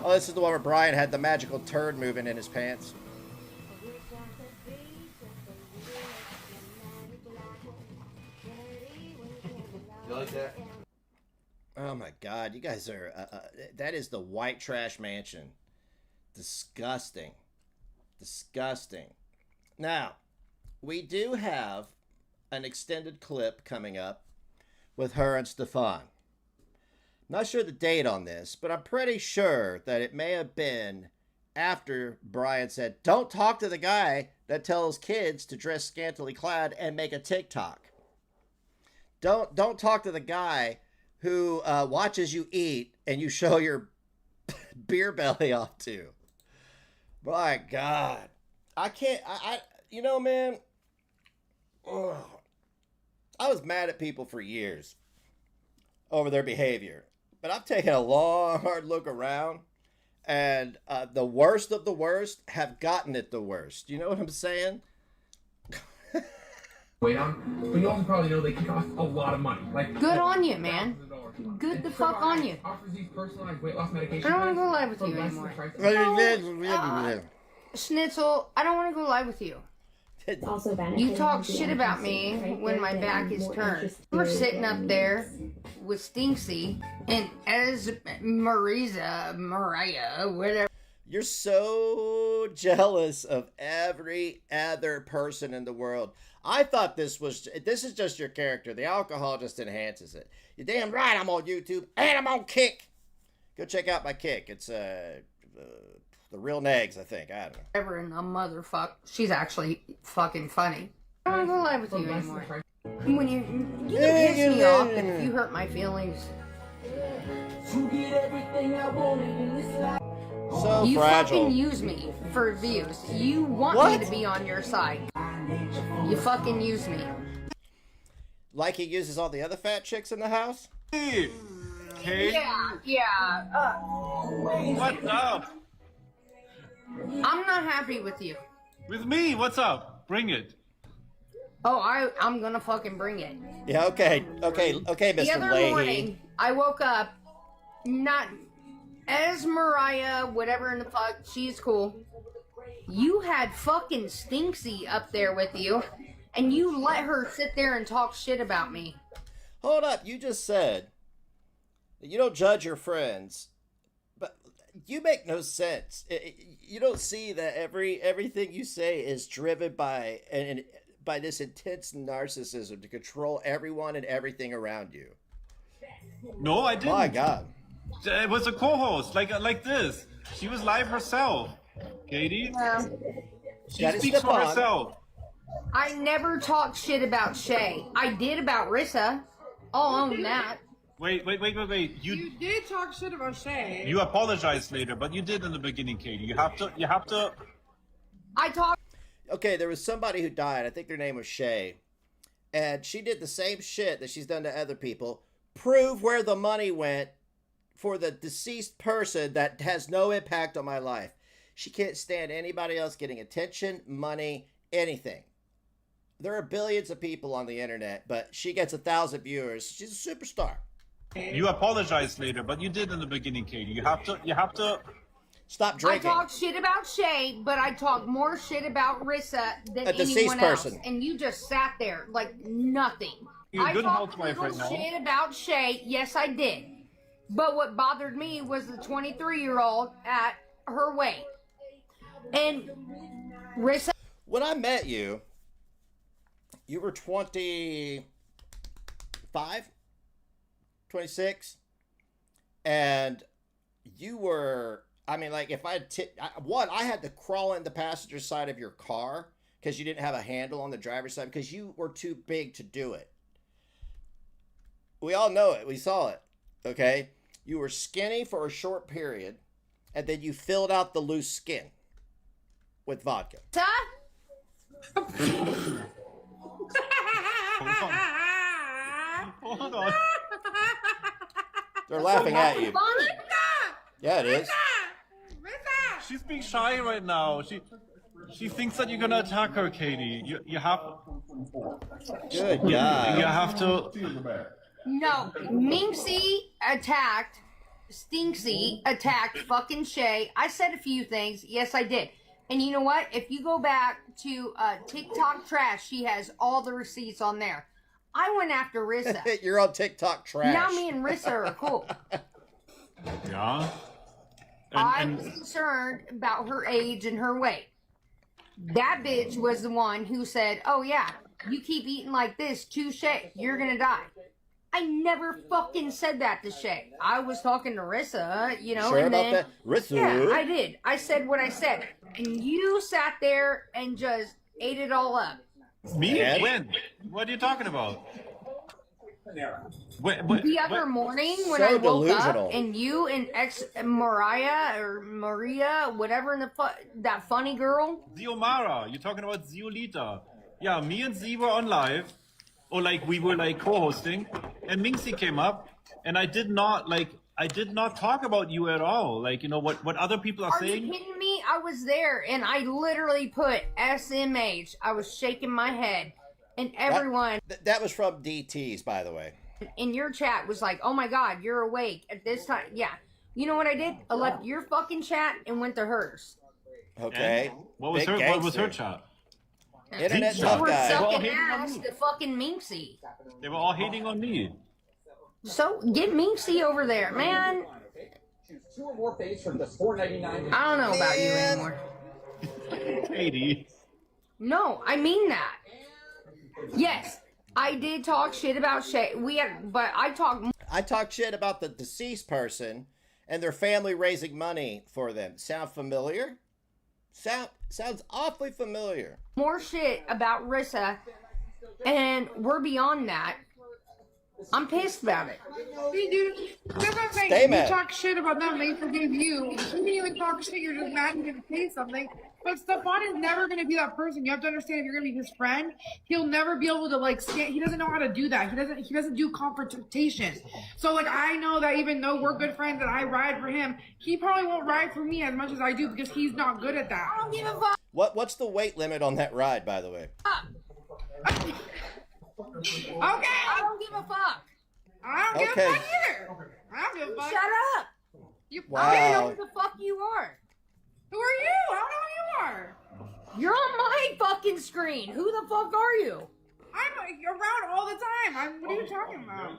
Oh, this is the one where Brian had the magical turd moving in his pants. You like that? Oh my God, you guys are, that is the white trash mansion. Disgusting. Disgusting. Now, we do have an extended clip coming up with her and Stefan. Not sure the date on this, but I'm pretty sure that it may have been after Brian said, don't talk to the guy that tells kids to dress scantily clad and make a TikTok. Don't talk to the guy who watches you eat and you show your beer belly off to. My God. I can't, you know, man, ugh. I was mad at people for years over their behavior. But I've taken a long, hard look around, and the worst of the worst have gotten it the worst. You know what I'm saying? Wait on, but you also probably know they can cost a lot of money. Like good on you, man. Good the fuck on you. Offers these personalized weight loss medications. I don't want to go live with you anymore. Schnitzel, I don't want to go live with you. Also you talk shit about me when my back is turned. We're sitting up there with Stinksy and Mariah, whatever. You're so jealous of every other person in the world. I thought this is just your character. The alcohol just enhances it. You're damn right I'm on YouTube and I'm on Kick. Go check out my Kick. It's the real Negz, I think. I don't know. Ever in a motherfucker. She's actually fucking funny. I don't want to go live with you anymore. When you can piss me off, but if you hurt my feelings. So you fragile. Fucking use me for views. You want me to be on your side. You fucking use me. Like he uses all the other fat chicks in the house? Hey. Yeah. What's up? I'm not happy with you. With me? What's up? Bring it. Oh, I'm gonna fucking bring it. Yeah, okay, Mr. The other Leahy. morning, I woke up, not as Mariah, whatever in the fuck, she's cool. You had fucking Stinksy up there with you, And you let her sit there and talk shit about me. Hold up, you just said that you don't judge your friends, but you make no sense. You don't see that everything you say is driven by by this intense narcissism to control everyone and everything around you. No, I didn't. My God. It was a co-host, like this. She was live herself, Katie. She Gotta speaks step for on. herself. I never talked shit about Shay. I did about Rissa. I'll own that. Wait. You did talk shit about Shay. You apologized later, but you did in the beginning, Katie. You have to. I talked. Okay, there was somebody who died. I think their name was Shay. And she did the same shit that she's done to other people. Prove where the money went for the deceased person that has no impact on my life. She can't stand anybody else getting attention, money, anything. There are billions of people on the internet, but she gets 1,000 viewers. She's a superstar. You apologized later, but you did in the beginning, Katie. You have to. Stop drinking. I talked shit about Shay, but I talked more shit about Rissa than A deceased anyone else. person. And you just sat there like nothing. You're a I good talked housewife right little now. shit about Shay. Yes, I did. But what bothered me was the 23-year-old at her weight. And Rissa. When I met you, you were 25, 26, and you were, I mean, like, if I had to crawl in the passenger side of your car because you didn't have a handle on the driver's side because you were too big to do it. We all know it. We saw it. Okay? You were skinny for a short period, and then you filled out the loose skin with vodka. Hold on. They're laughing at you. Yeah, it is. She's being shy right now. She thinks that you're gonna attack her, Katie. You have. Good You God. have to. No, Minxie attacked, Stinksy attacked fucking Shay. I said a few things. Yes, I did. And you know what? If you go back to TikTok Trash, she has all the receipts on there. I went after Rissa. You're on TikTok trash. Now me and Rissa are cool. Yeah. I was concerned about her age and her weight. That bitch was the one who said, oh yeah, you keep eating like this to Shay, you're gonna die. I never fucking said that to Shay. I was talking to Rissa, you know, Sure and about then that? Rissa? yeah, I did. I said what I said, and you sat there and just ate it all up. Me? And? When? What are you talking about? The other morning when So I woke delusional. up and you and Maria, whatever in the that funny girl. Ziomara, you're talking about Ziolita. Yeah, me and Z were on live, or like we were like co-hosting, and Minxie came up, and I did not talk about you at all. Like, you know what other people are Are saying. you kidding me? I was there and I literally put SMH. I was shaking my head, and everyone That was from DTs, by the way. in your chat was like, "Oh my God, you're awake at this time." Yeah. You know what I did? I left your fucking chat and went to hers. Okay. And what was Big her gangster. chat? Internet They tough You were guy. sucking hating on ass me. to fucking Minxie. They were all hating on me. So get Minxie over there, man. Choose 2 or more face from just $4.99. I don't know about you Man. anymore. Katie. No, I mean that. Yes, I did talk shit about Shay. But I talked. I talked shit about the deceased person and their family raising money for them. Sound familiar? Sounds awfully familiar. More shit about Rissa, and we're beyond that. I'm pissed about it. See, dude, that's what I'm saying. Stay You mad. talk shit about them, they forgive you. You didn't even talk shit, you're just mad and gonna say something. But Stefan is never gonna be that person. You have to understand, if you're gonna be his friend, he'll never be able to like stand. He doesn't know how to do that. He doesn't do confrontation. So like, I know that even though we're good friends and I ride for him, he probably won't ride for me as much as I do because he's not good at that. I don't give a fuck. What's the weight limit on that ride, by the way? Okay. I don't give a fuck. I don't give Okay. a fuck either. I don't give a fuck. Shut up. You, Wow. I don't know who the fuck you are. Who are you? I don't know who you are. You're on my fucking screen. Who the fuck are you? I'm around all the time. What are you talking about?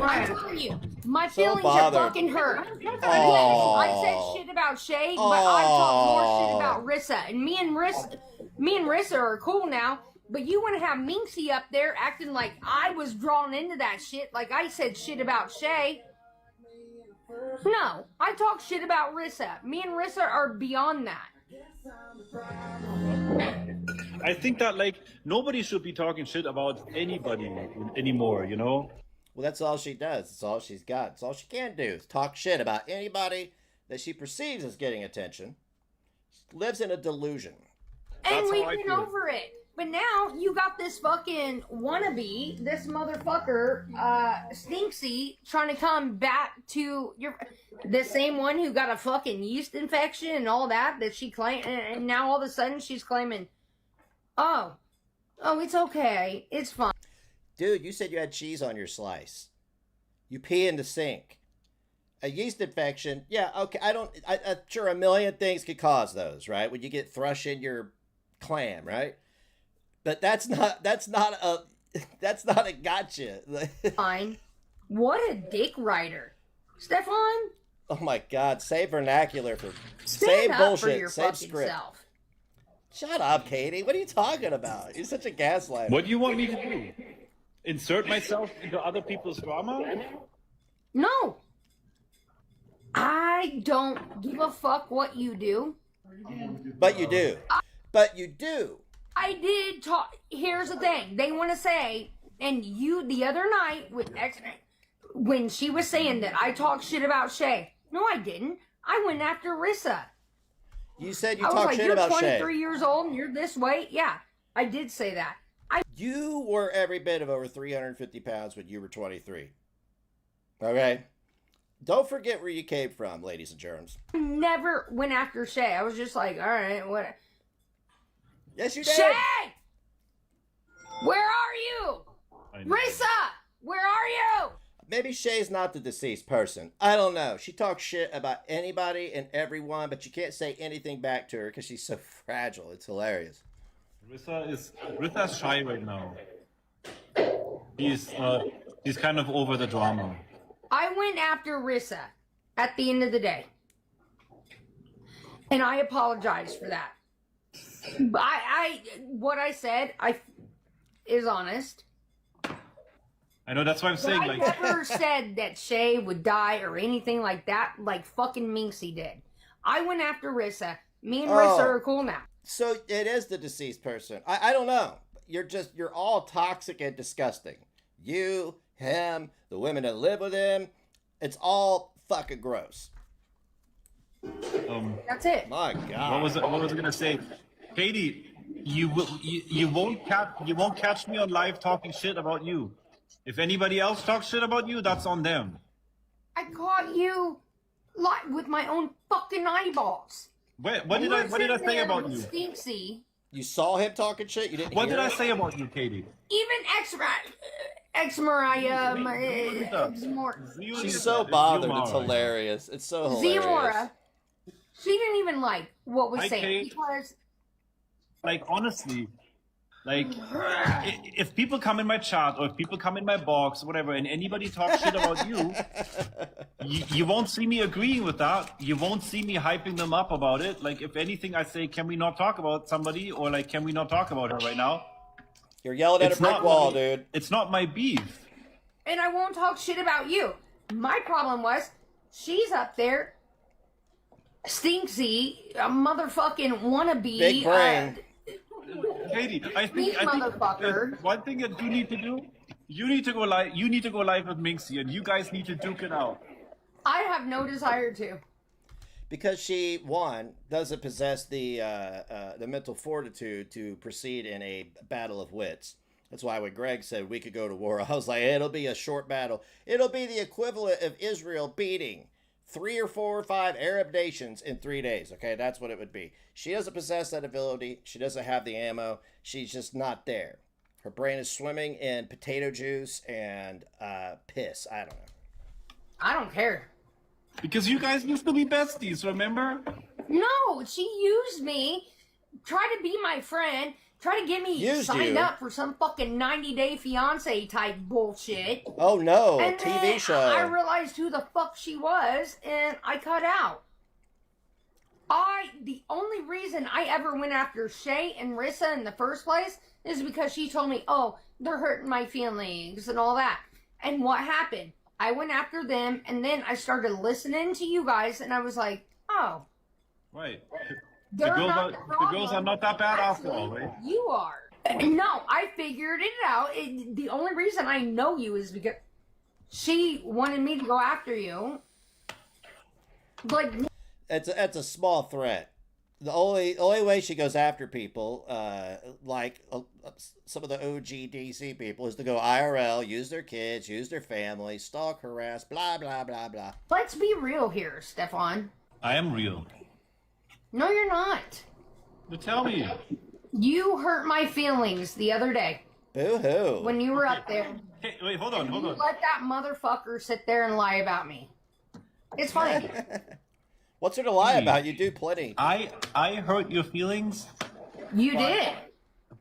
I'm telling you, my So feelings bothered. are fucking hurt. Yes, Aw. I said shit about Shay, but I talk more shit about Rissa. And me and Rissa are cool now. But you want to have Minxie up there acting like I was drawn into that shit, like I said shit about Shay. No, I talk shit about Rissa. Me and Rissa are beyond that. I think that like nobody should be talking shit about anybody anymore, you know? Well, that's all she does. It's all she's got. It's all she can do is talk shit about anybody that she perceives as getting attention. She lives in a delusion. And That's we've how I been feel. over it. But now you got this fucking wannabe, this motherfucker, Stinksy, trying to come back to the same one who got a fucking yeast infection and all that she claimed, and now all of a sudden she's claiming, oh, it's okay, it's fine. Dude, you said you had cheese on your slice. You pee in the sink. A yeast infection, yeah, okay, I'm sure a million things could cause those, right? When you get thrush in your clam, right? But that's not a gotcha. Fine. What a dick rider. Stefan, Oh my God, save vernacular for stand save up bullshit, for your save fucking script. self. Shut up, Katie. What are you talking about? You're such a gaslighter. What do you want me to do? Insert myself into other people's drama? No. I don't give a fuck what you do. But you do. But you do. I did talk. Here's the thing. They want to say, and you the other night with when she was saying that I talked shit about Shay. No, I didn't. I went after Rissa. You said you I was talk like, shit you're about 23 Shay. years old and you're this weight. Yeah, I did say that. You were every bit of over 350 pounds when you were 23. Okay? Don't forget where you came from, ladies and germs. I never went after Shay. I was just like, all right, what? Yes, you did. Shay! Where are you? I know. Rissa! Where are you? Maybe Shay's not the deceased person. I don't know. She talks shit about anybody and everyone, but you can't say anything back to her because she's so fragile. It's hilarious. Rissa's shy right now. He's kind of over the drama. I went after Rissa at the end of the day. And I apologize for that. But what I said is honest. I know, that's why I'm But saying, I like, never said that Shay would die or anything like that, like fucking Minxie did. I went after Rissa. Me and Rissa are cool now. So it is the deceased person. I don't know. You're all toxic and disgusting. You, him, the women that live with him. It's all fucking gross. That's it. My God. what was I gonna say? Katie, you won't catch me on live talking shit about you. If anybody else talks shit about you, that's on them. I caught you with my own fucking eyeballs. What did I say about you? Stinksy. You saw him talking shit? You didn't What hear did I it? say about you, Katie? Even She's so bothered. It's hilarious. It's so hilarious. Zemora. She didn't even like what was Hi, said Kate. because Like, honestly, like, if people come in my chat or if people come in my box, whatever, and anybody talks shit about you, you won't see me agreeing with that. You won't see me hyping them up about it. Like, if anything, I say, can we not talk about somebody? Or, like, can we not talk about her right now? You're yelling at a brick wall, dude. It's not my beef. and I won't talk shit about you. My problem was she's up there, Stinksy, a motherfucking wannabe. Big brain. Katie, I Sneak think motherfucker. one thing that you need to do, you need to go live with Minxie, and you guys need to duke it out. I have no desire to. Because she, one, doesn't possess the mental fortitude to proceed in a battle of wits. That's why when Greg said we could go to war, I was like, it'll be a short battle. It'll be the equivalent of Israel beating 3 or 4 or 5 Arab nations in 3 days. Okay, that's what it would be. She doesn't possess that ability. She doesn't have the ammo. She's just not there. Her brain is swimming in potato juice and piss. I don't know. I don't care. Because you guys used to be besties, remember? No, she used me try to be my friend, try to get me Used signed you. up for some fucking 90-day fiance type bullshit. Oh no, a And TV then show. I realized who the fuck she was, and I cut out. The only reason I ever went after Shay and Rissa in the first place is because she told me, oh, they're hurting my feelings and all that. And what happened? I went after them, and then I started listening to you guys, and I was like, oh. Right. The They're girls, not are, the the girls are problem. not that bad after Actually, all, right? You are. No, I figured it out. The only reason I know you is because she wanted me to go after you. Like, It's a small threat. The only way she goes after people, like some of the OG DC people, is to go IRL, use their kids, use their family, stalk, harass, blah blah blah blah. let's be real here, Stefan. I am real. No, you're not. But tell me. You hurt my feelings the other day Boo hoo. when you were up there. Hey, wait, hold on, hold You on. let that motherfucker sit there and lie about me. It's fine. What's there to lie about? You do plenty. I hurt your feelings You did.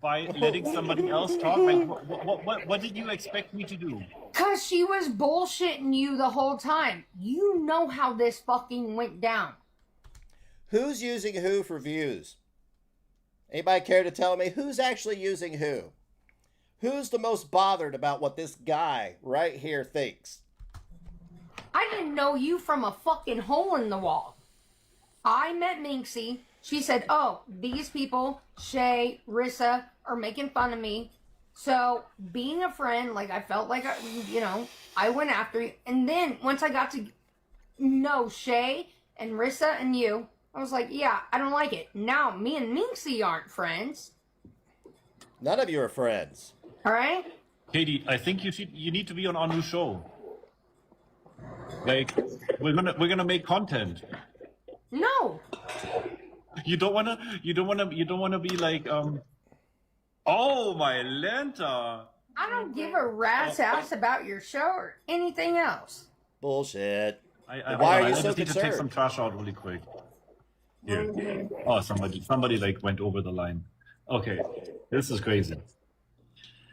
by letting somebody else talk. Like, what did you expect me to do? Because she was bullshitting you the whole time. You know how this fucking went down. Who's using who for views? Anybody care to tell me who's actually using who? Who's the most bothered about what this guy right here thinks? I didn't know you from a fucking hole in the wall. I met Minxie. She said, oh, these people, Shay, Rissa, are making fun of me. So, being a friend, like, I felt like, I went after you. And then, once I got to know Shay and Rissa and you, I was like, yeah, I don't like it. Now, me and Minxie aren't friends. None of you are friends. All right? Katie, I think you need to be on our new show. Like, we're gonna make content. No. You don't wanna be like oh my Lanta. I don't give a rat's ass about your show or anything else. Bullshit. Why are you I so just need to take concerned? some trash out really quick. Here. Oh, somebody like went over the line. Okay, this is crazy.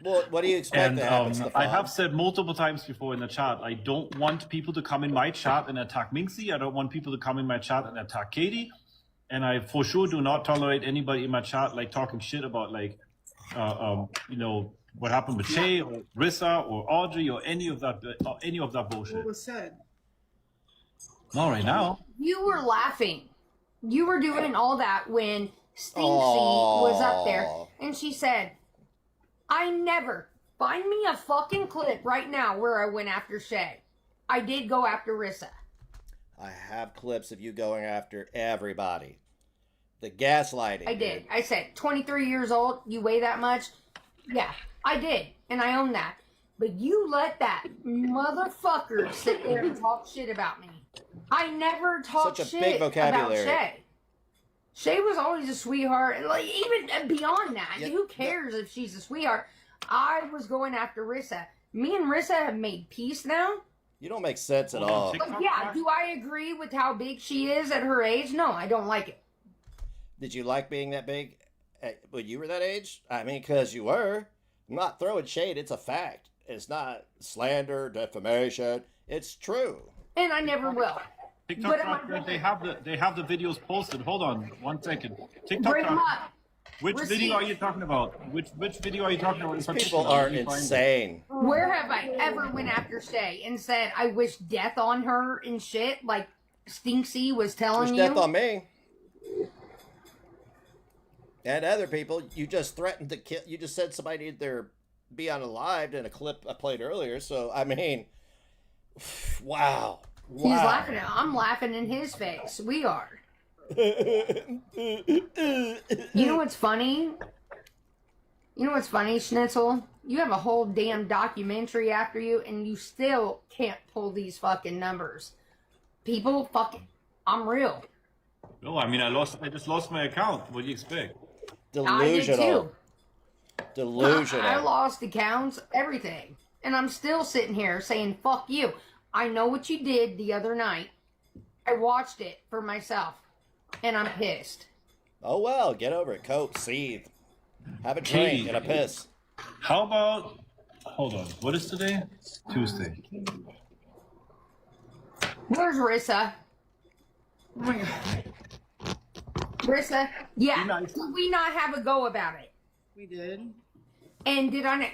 Well, what do you expect And to happen, Stefan? I have said multiple times before in the chat, I don't want people to come in my chat and attack Minxie. I don't want people to come in my chat and attack Katie. And I for sure do not tolerate anybody in my chat like talking shit about like, what happened with Shay or Rissa or Audrey or any of that bullshit. What was said? Not right now. You were laughing. You were doing all that when Stinksy was up there. And she said, I never. Find me a fucking clip right now where I went after Shay. I did go after Rissa. I have clips of you going after everybody. The gaslighting. I did. dude. I said, 23 years old, you weigh that much? Yeah, I did. And I own that. But you let that motherfucker sit there and talk shit about me. I never talked Such a shit big vocabulary. about Shay. Shay was always a sweetheart. And like, even beyond that, Yeah, who cares if she's a sweetheart? I was going after Rissa. Me and Rissa have made peace now. You don't make sense at Hold on, all. take- Like, yeah, do I agree with how big she is at her age? No, I don't like it. Did you like being that big when you were that age? I mean, because you were. I'm not throwing shade. It's a fact. It's not slander, defamation. It's true. And I never will. TikTok, But am I- they have the videos posted. Hold on, 1 second. TikTok. Bring them up. Which video are you talking about? Which video are you talking about? in People particular? are Let me find it. insane. Where have I ever went after Shay and said I wish death on her and shit like Stinksy was telling Wish you? death on me. And other people, you just threatened to kill. You just said somebody needed their be unalived in a clip I played earlier. So, I mean, wow. He's laughing at I'm laughing in his face. We are. You know what's funny? You know what's funny, Schnitzel? You have a whole damn documentary after you, and you still can't pull these fucking numbers. People fucking... I'm real. No, I mean I just lost my account. What do you expect? I did Delusional. too. Delusional. I lost accounts, everything. And I'm still sitting here saying, fuck you. I know what you did the other night. I watched it for myself. And I'm pissed. Oh well, get over it. Cope, seethe. Have a drink Katie. and a piss. How about? Hold on. What is today? Tuesday. Where's Rissa? Oh my God. Rissa? Yeah. Nice. Did we not have a go about it? We did. And did I not?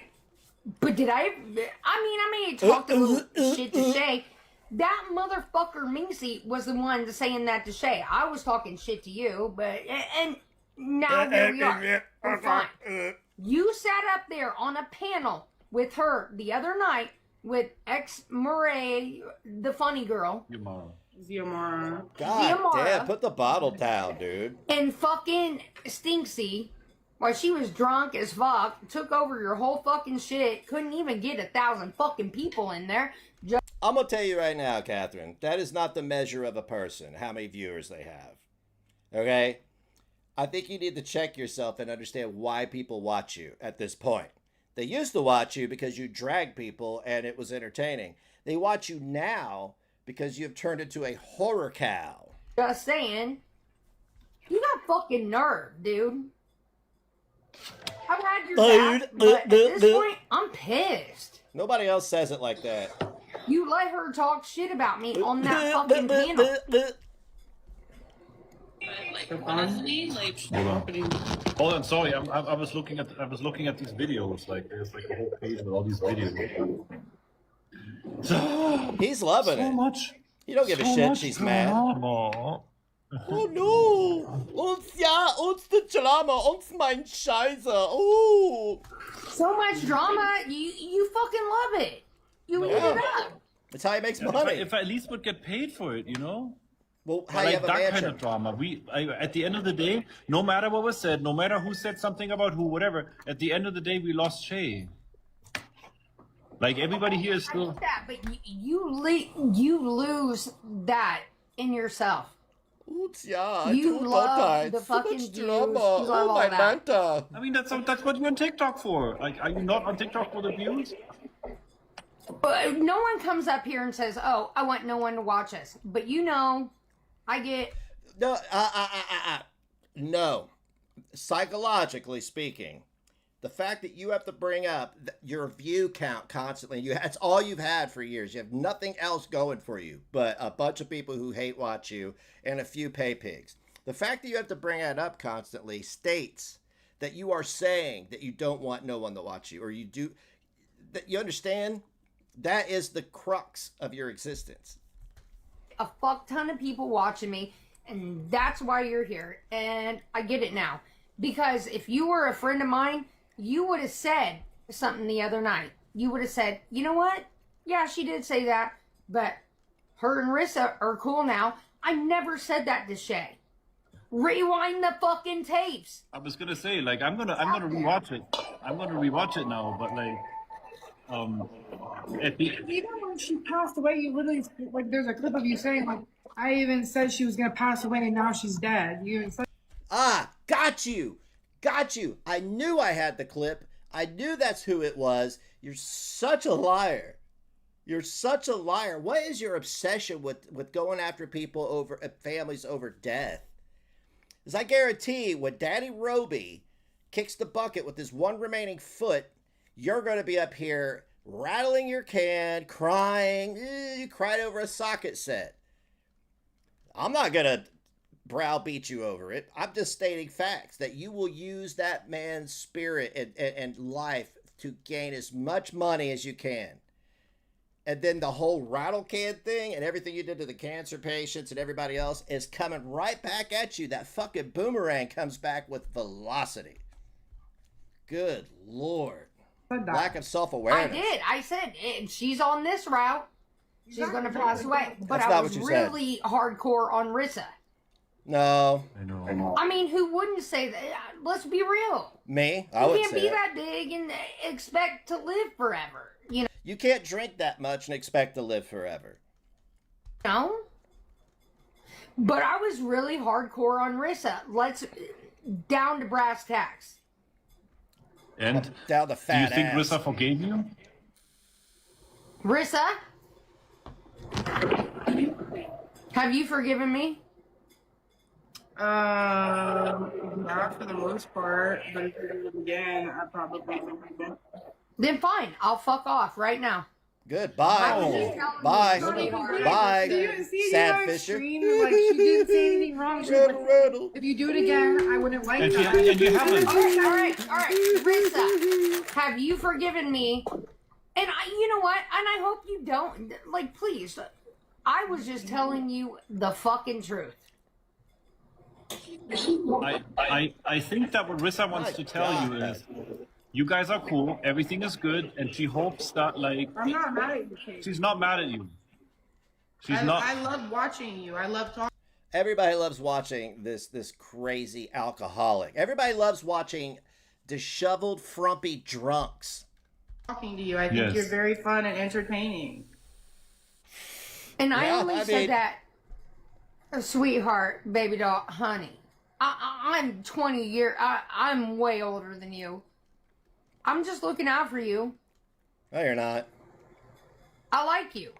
But did I mean, I may have talked a little shit to Shay. That motherfucker Minxie was the one saying that to Shay. I was talking shit to you, but and now here we are. We're fine. You sat up there on a panel with her the other night with ex Murray, the funny girl, Ziamara. God Ziamara. damn, put the bottle down, dude. and fucking Stinksy. While she was drunk as fuck, took over your whole fucking shit, couldn't even get 1,000 fucking people in there. I'm gonna tell you right now, Catherine, that is not the measure of a person, how many viewers they have. Okay? I think you need to check yourself and understand why people watch you at this point. They used to watch you because you dragged people and it was entertaining. They watch you now because you've turned into a horror cow. Just saying, you got fucking nerve, dude. I've had your back, but at this point, I'm pissed. Nobody else says it like that. You let her talk shit about me on that fucking panel. Hold on. Sorry. I was looking at these videos. Like there's like a whole page with all these videos. He's loving So it. much. You don't give a so shit much she's mad. drama. Oh no! Uns ja, uns the drama, uns mein Scheiße. Oh! So much drama, you fucking love it. You eat it up. That's how he makes If money. I at least would get paid for it, you know. Well, how But you like have a that mansion? kind of drama. At the end of the day, no matter what was said, no matter who said something about who, whatever. At the end of the day, we lost Shay. Like everybody here is I still. get that, but you lose that in yourself. Uns ja, You tut love leid. the So fucking much Jews. drama. You love Oh all my that. Manta. I mean, that's what you're on TikTok for. Like, are you not on TikTok for the views? But no one comes up here and says, "Oh, I want no one to watch us." But you know, I get No, no. Psychologically speaking, the fact that you have to bring up your view count constantly, that's all you've had for years. You have nothing else going for you but a bunch of people who hate watch you and a few pay pigs. The fact that you have to bring that up constantly states that you are saying that you don't want no one to watch you, or you do. That you understand? That is the crux of your existence. a fuck ton of people watching me, and that's why you're here. And I get it now. Because if you were a friend of mine, you would have said something the other night. You would have said, you know what? Yeah, she did say that, but her and Rissa are cool now. I never said that to Shay. Rewind the fucking tapes. I was gonna say, like, I'm gonna rewatch it. I'm gonna rewatch it now, but like, at the Even when she passed away, you literally, like, there's a clip of you saying, like, I even said she was gonna pass away and now she's dead. You even said. Ah, got you. Got you. I knew I had the clip. I knew that's who it was. You're such a liar. You're such a liar. What is your obsession with going after people over families over death? Because I guarantee when Daddy Roby kicks the bucket with his one remaining foot, you're going to be up here rattling your can, crying. You cried over a socket set. I'm not going to browbeat you over it. I'm just stating facts that you will use that man's spirit and life to gain as much money as you can. And then the whole rattle can thing and everything you did to the cancer patients and everybody else is coming right back at you. That fucking boomerang comes back with velocity. Good Lord. Lack of self-awareness. I did. I said, she's on this route. She's going to pass away. But That's I not was what you said. really hardcore on Rissa. No. I know. I mean, who wouldn't say that? Let's be real. Me? I You would can't say be it. that big and expect to live forever. You You can't drink that much and expect to live forever. know? But I was really hardcore on Rissa. Let's down to brass tacks. And Down the do you fat think ass. Rissa forgave you? Rissa, have you forgiven me? Not for the most part, but if you do it again, I probably will. Then fine, I'll fuck off right now. Good. Bye. Oh. Bye. Honey, Bye. See, Sad on Fisher. stream, like she didn't say anything wrong. She was like, if you do it again, I wouldn't like And that. you haven't. All right. Rissa, have you forgiven me? And you know what? And I hope you don't. Like, please. I was just telling you the fucking truth. I think that what Rissa wants to tell you is, you guys are cool, everything is good, and she hopes that, like, I'm not mad at you, Kate. she's not mad at you. She's not. I love watching you. I love talking. Everybody loves watching this crazy alcoholic. Everybody loves watching disheveled, frumpy drunks. Talking to you. I think Yes. you're very fun and entertaining. And I Yeah, only I said mean- that, sweetheart, baby doll, honey. I'm 20 years. I'm way older than you. I'm just looking out for you. No, you're not. I like you.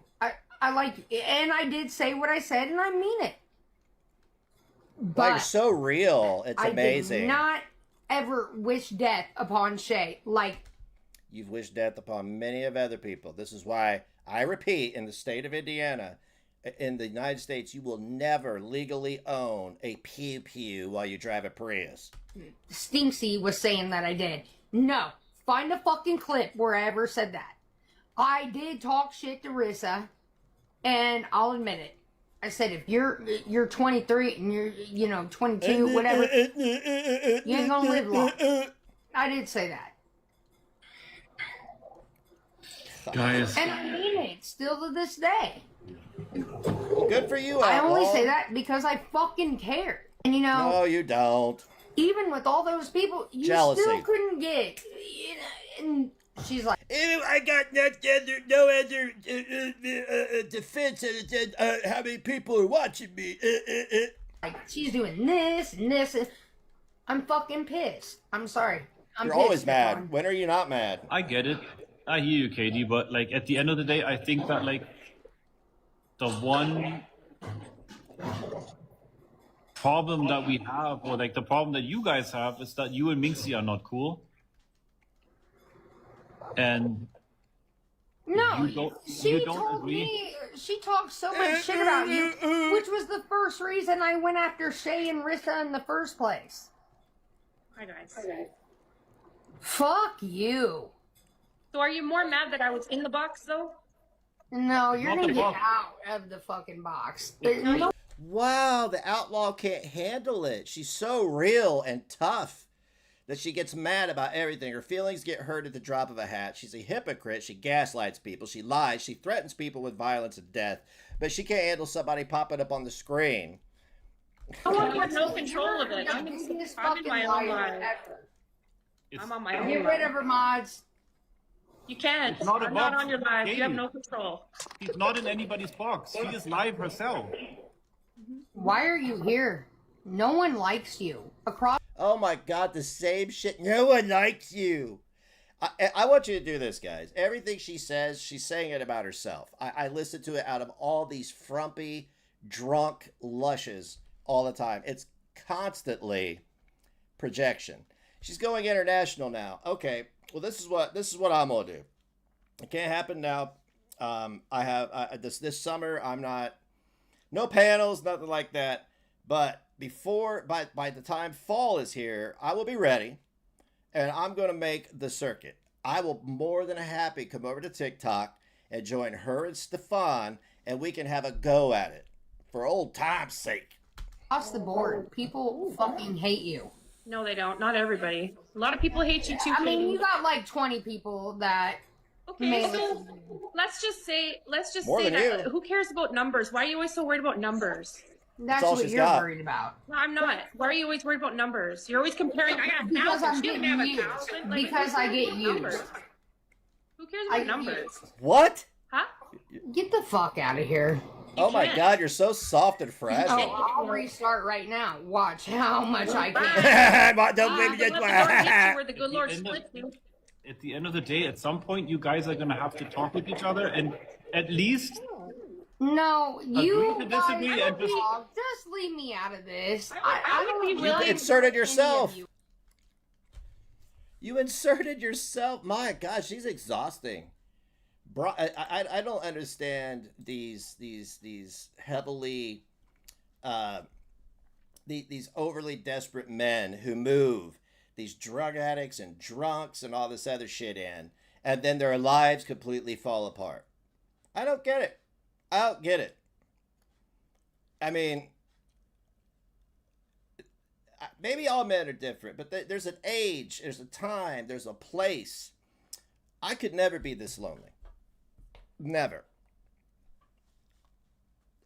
I like you. And I did say what I said, and I mean it. Wow, But you're so real. It's I amazing. did not ever wish death upon Shay. Like, You've wished death upon many of other people. This is why I repeat, in the state of Indiana, in the United States, you will never legally own a pew pew while you drive a Prius. Stinksy was saying that I did. No. Find a fucking clip where I ever said that. I did talk shit to Rissa, and I'll admit it. I said, if you're 23 and you're 22, whatever, you ain't gonna live long. I did say that. Guys, And I mean it still to this day. Good for you, I only outlaw. say that because I fucking cared. And No, you don't. even with all those people, you Jealousy. still couldn't get. And she's like, I got no other defense how many people are watching me. she's doing this and this. And I'm fucking pissed. I'm sorry. I'm You're pissed, always mad. Stefan. When are you not mad? I get it. I hear you, Katie, but, like, at the end of the day, I think that, like, the one problem that we have, or, like, the problem that you guys have, is that you and Minxie are not cool. And No, You don't- she you don't told agree? me she talked so much shit about you, which was the first reason I went after Shay and Rissa in the first place. Hi guys. Fuck you. So are you more mad that I was in the box though? No, you're Not gonna the get box. out of the fucking box. No, Wow, the outlaw can't handle it. She's so real and tough that she gets mad about everything. Her feelings get hurt at the drop of a hat. She's a hypocrite. She gaslights people. She lies. She threatens people with violence and death. But she can't handle somebody popping up on the screen. I have no control of it. I'm the in biggest my fucking own liar life. ever. I'm on my own Get rid life. of her, mods. You can't. It's not I'm not about on your live. You have Katie. no control. she's not in anybody's box. She is live herself. Why are you here? No one likes you. Across Oh my God, the same shit. No one likes you. I want you to do this, guys. Everything she says, she's saying it about herself. I listen to it out of all these frumpy, drunk lushes all the time. It's constantly projection. She's going international now. Okay, well this is what I'm gonna do. It can't happen now. This summer I'm not. No panels, nothing like that. But by the time fall is here, I will be ready, and I'm going to make the circuit. I will more than happy come over to TikTok and join her and Stefan, and we can have a go at it for old time's sake. the board, people fucking hate you. No, they don't. Not everybody. A lot of people hate you too. I mean, Katie. you got like 20 people that. Okay, Maybe. so let's just say More than that. you. Who cares about numbers? Why are you always so worried about numbers? That's all what she's you're got. worried about. No, I'm not. Why are you always worried about numbers? You're always comparing. I got a Because thousand. I'm She doesn't getting have a used. thousand. Like, Because who I cares get about used. numbers? Who cares I about get numbers? What? Huh? Get the fuck out of here. Oh my can't. God, you're so soft and fragile. Oh, I'll restart right now. Watch how much I can. Don't make me Let the Lord hit you where the good Lord splits you. At the end of the day, at some point, you guys are gonna have to talk with each other and at least No, you Agree to disagree guys, and just- just leave me out of this. I would be You willing. inserted for any of yourself. you. You inserted yourself. My gosh, she's exhausting. Bro, I don't understand these heavily these overly desperate men who move these drug addicts and drunks and all this other shit in, and then their lives completely fall apart. I don't get it. I don't get it. I mean, maybe all men are different, but there's an age, there's a time, there's a place. I could never be this lonely. Never.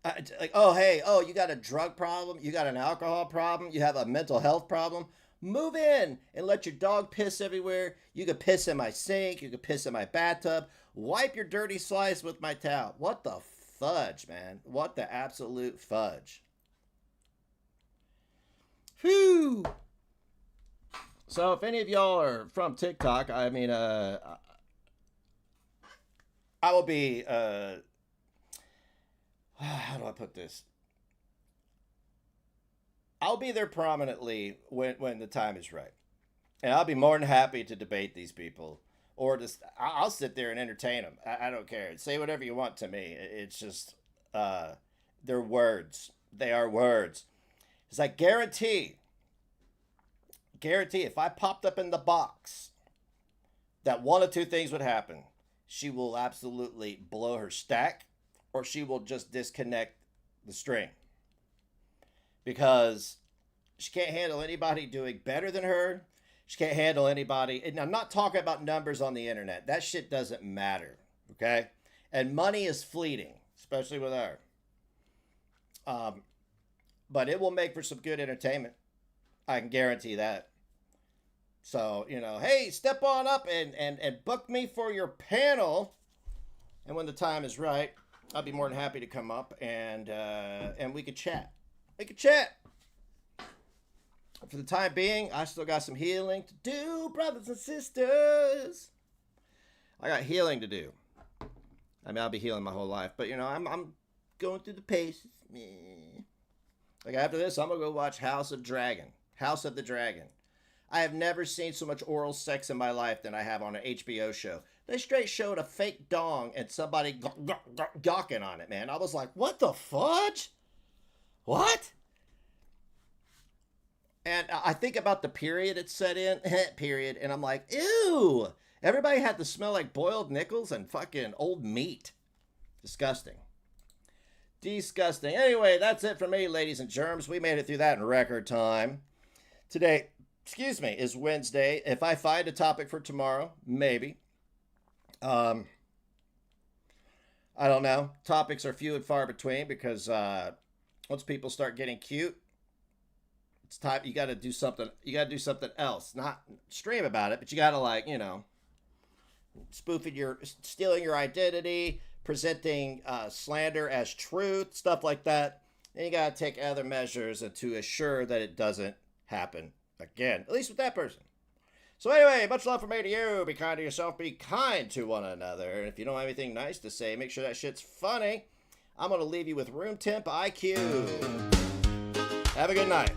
Like, oh, hey, oh, you got a drug problem, you got an alcohol problem, you have a mental health problem. Move in and let your dog piss everywhere. You could piss in my sink, you could piss in my bathtub. Wipe your dirty slice with my towel. What the fudge, man? What the absolute fudge? Whew. So if any of y'all are from TikTok, I mean, I will be, how do I put this? I'll be there prominently when the time is right. And I'll be more than happy to debate these people. Or just, I'll sit there and entertain them. I don't care. Say whatever you want to me. It's just, they're words. They are words. It's like, guarantee, if I popped up in the box, that one of two things would happen. She will absolutely blow her stack, or she will just disconnect the string. Because she can't handle anybody doing better than her. She can't handle anybody. And I'm not talking about numbers on the internet. That shit doesn't matter. Okay? And money is fleeting, especially with her. But it will make for some good entertainment. I can guarantee that. So, you know, hey, step on up and book me for your panel. And when the time is right, I'll be more than happy to come up and we could chat. We could chat. For the time being, I still got some healing to do, brothers and sisters. I got healing to do. I mean, I'll be healing my whole life, but you know, I'm going through the paces. Like after this, I'm gonna go watch House of the Dragon. I have never seen so much oral sex in my life than I have on an HBO show. They straight showed a fake dong and somebody gawking on it, man. I was like, what the fudge? What? And I think about the period it set in, period, and I'm like, ew. Everybody had to smell like boiled nickels and fucking old meat. Disgusting. Disgusting. Anyway, that's it for me, ladies and germs. We made it through that in record time. Today, is Wednesday. If I find a topic for tomorrow, maybe. I don't know. Topics are few and far between because once people start getting cute, it's time. You got to do something. You got to do something else. Not stream about it, but you got to, like, you know, stealing your identity, presenting slander as truth, stuff like that. And you got to take other measures to assure that it doesn't happen again, at least with that person. So anyway, much love from me to you. Be kind to yourself. Be kind to one another. And if you don't have anything nice to say, make sure that shit's funny. I'm going to leave you with Room Temp IQ. Have a good night.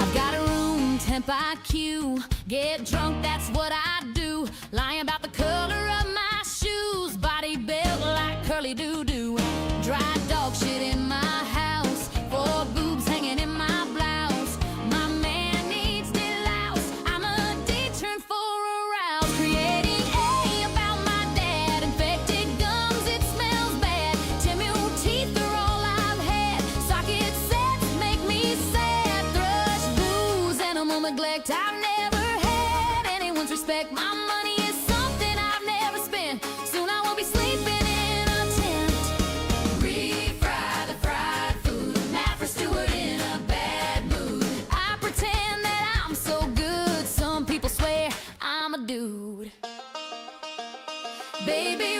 I've got a room temp IQ. Get drunk, that's what I do. Lying about the color of my shoes. Body built like curly doo-doo. Dry dog shit in my house. 4 boobs hanging in my blouse. My man needs delouse. I'm a D-turn for a rouse. Creating A about my dad. Infected gums, it smells bad. Timmy teeth are all I've had. Socket sets make me sad. Thrush, booze, animal neglect. I've never had anyone's respect. My money is something I've never spent. Soon I will be sleeping in a tent. Refry the fried food. Matt for Stewart in a bad mood. I pretend that I'm so good. Some people swear I'm a dude. Baby,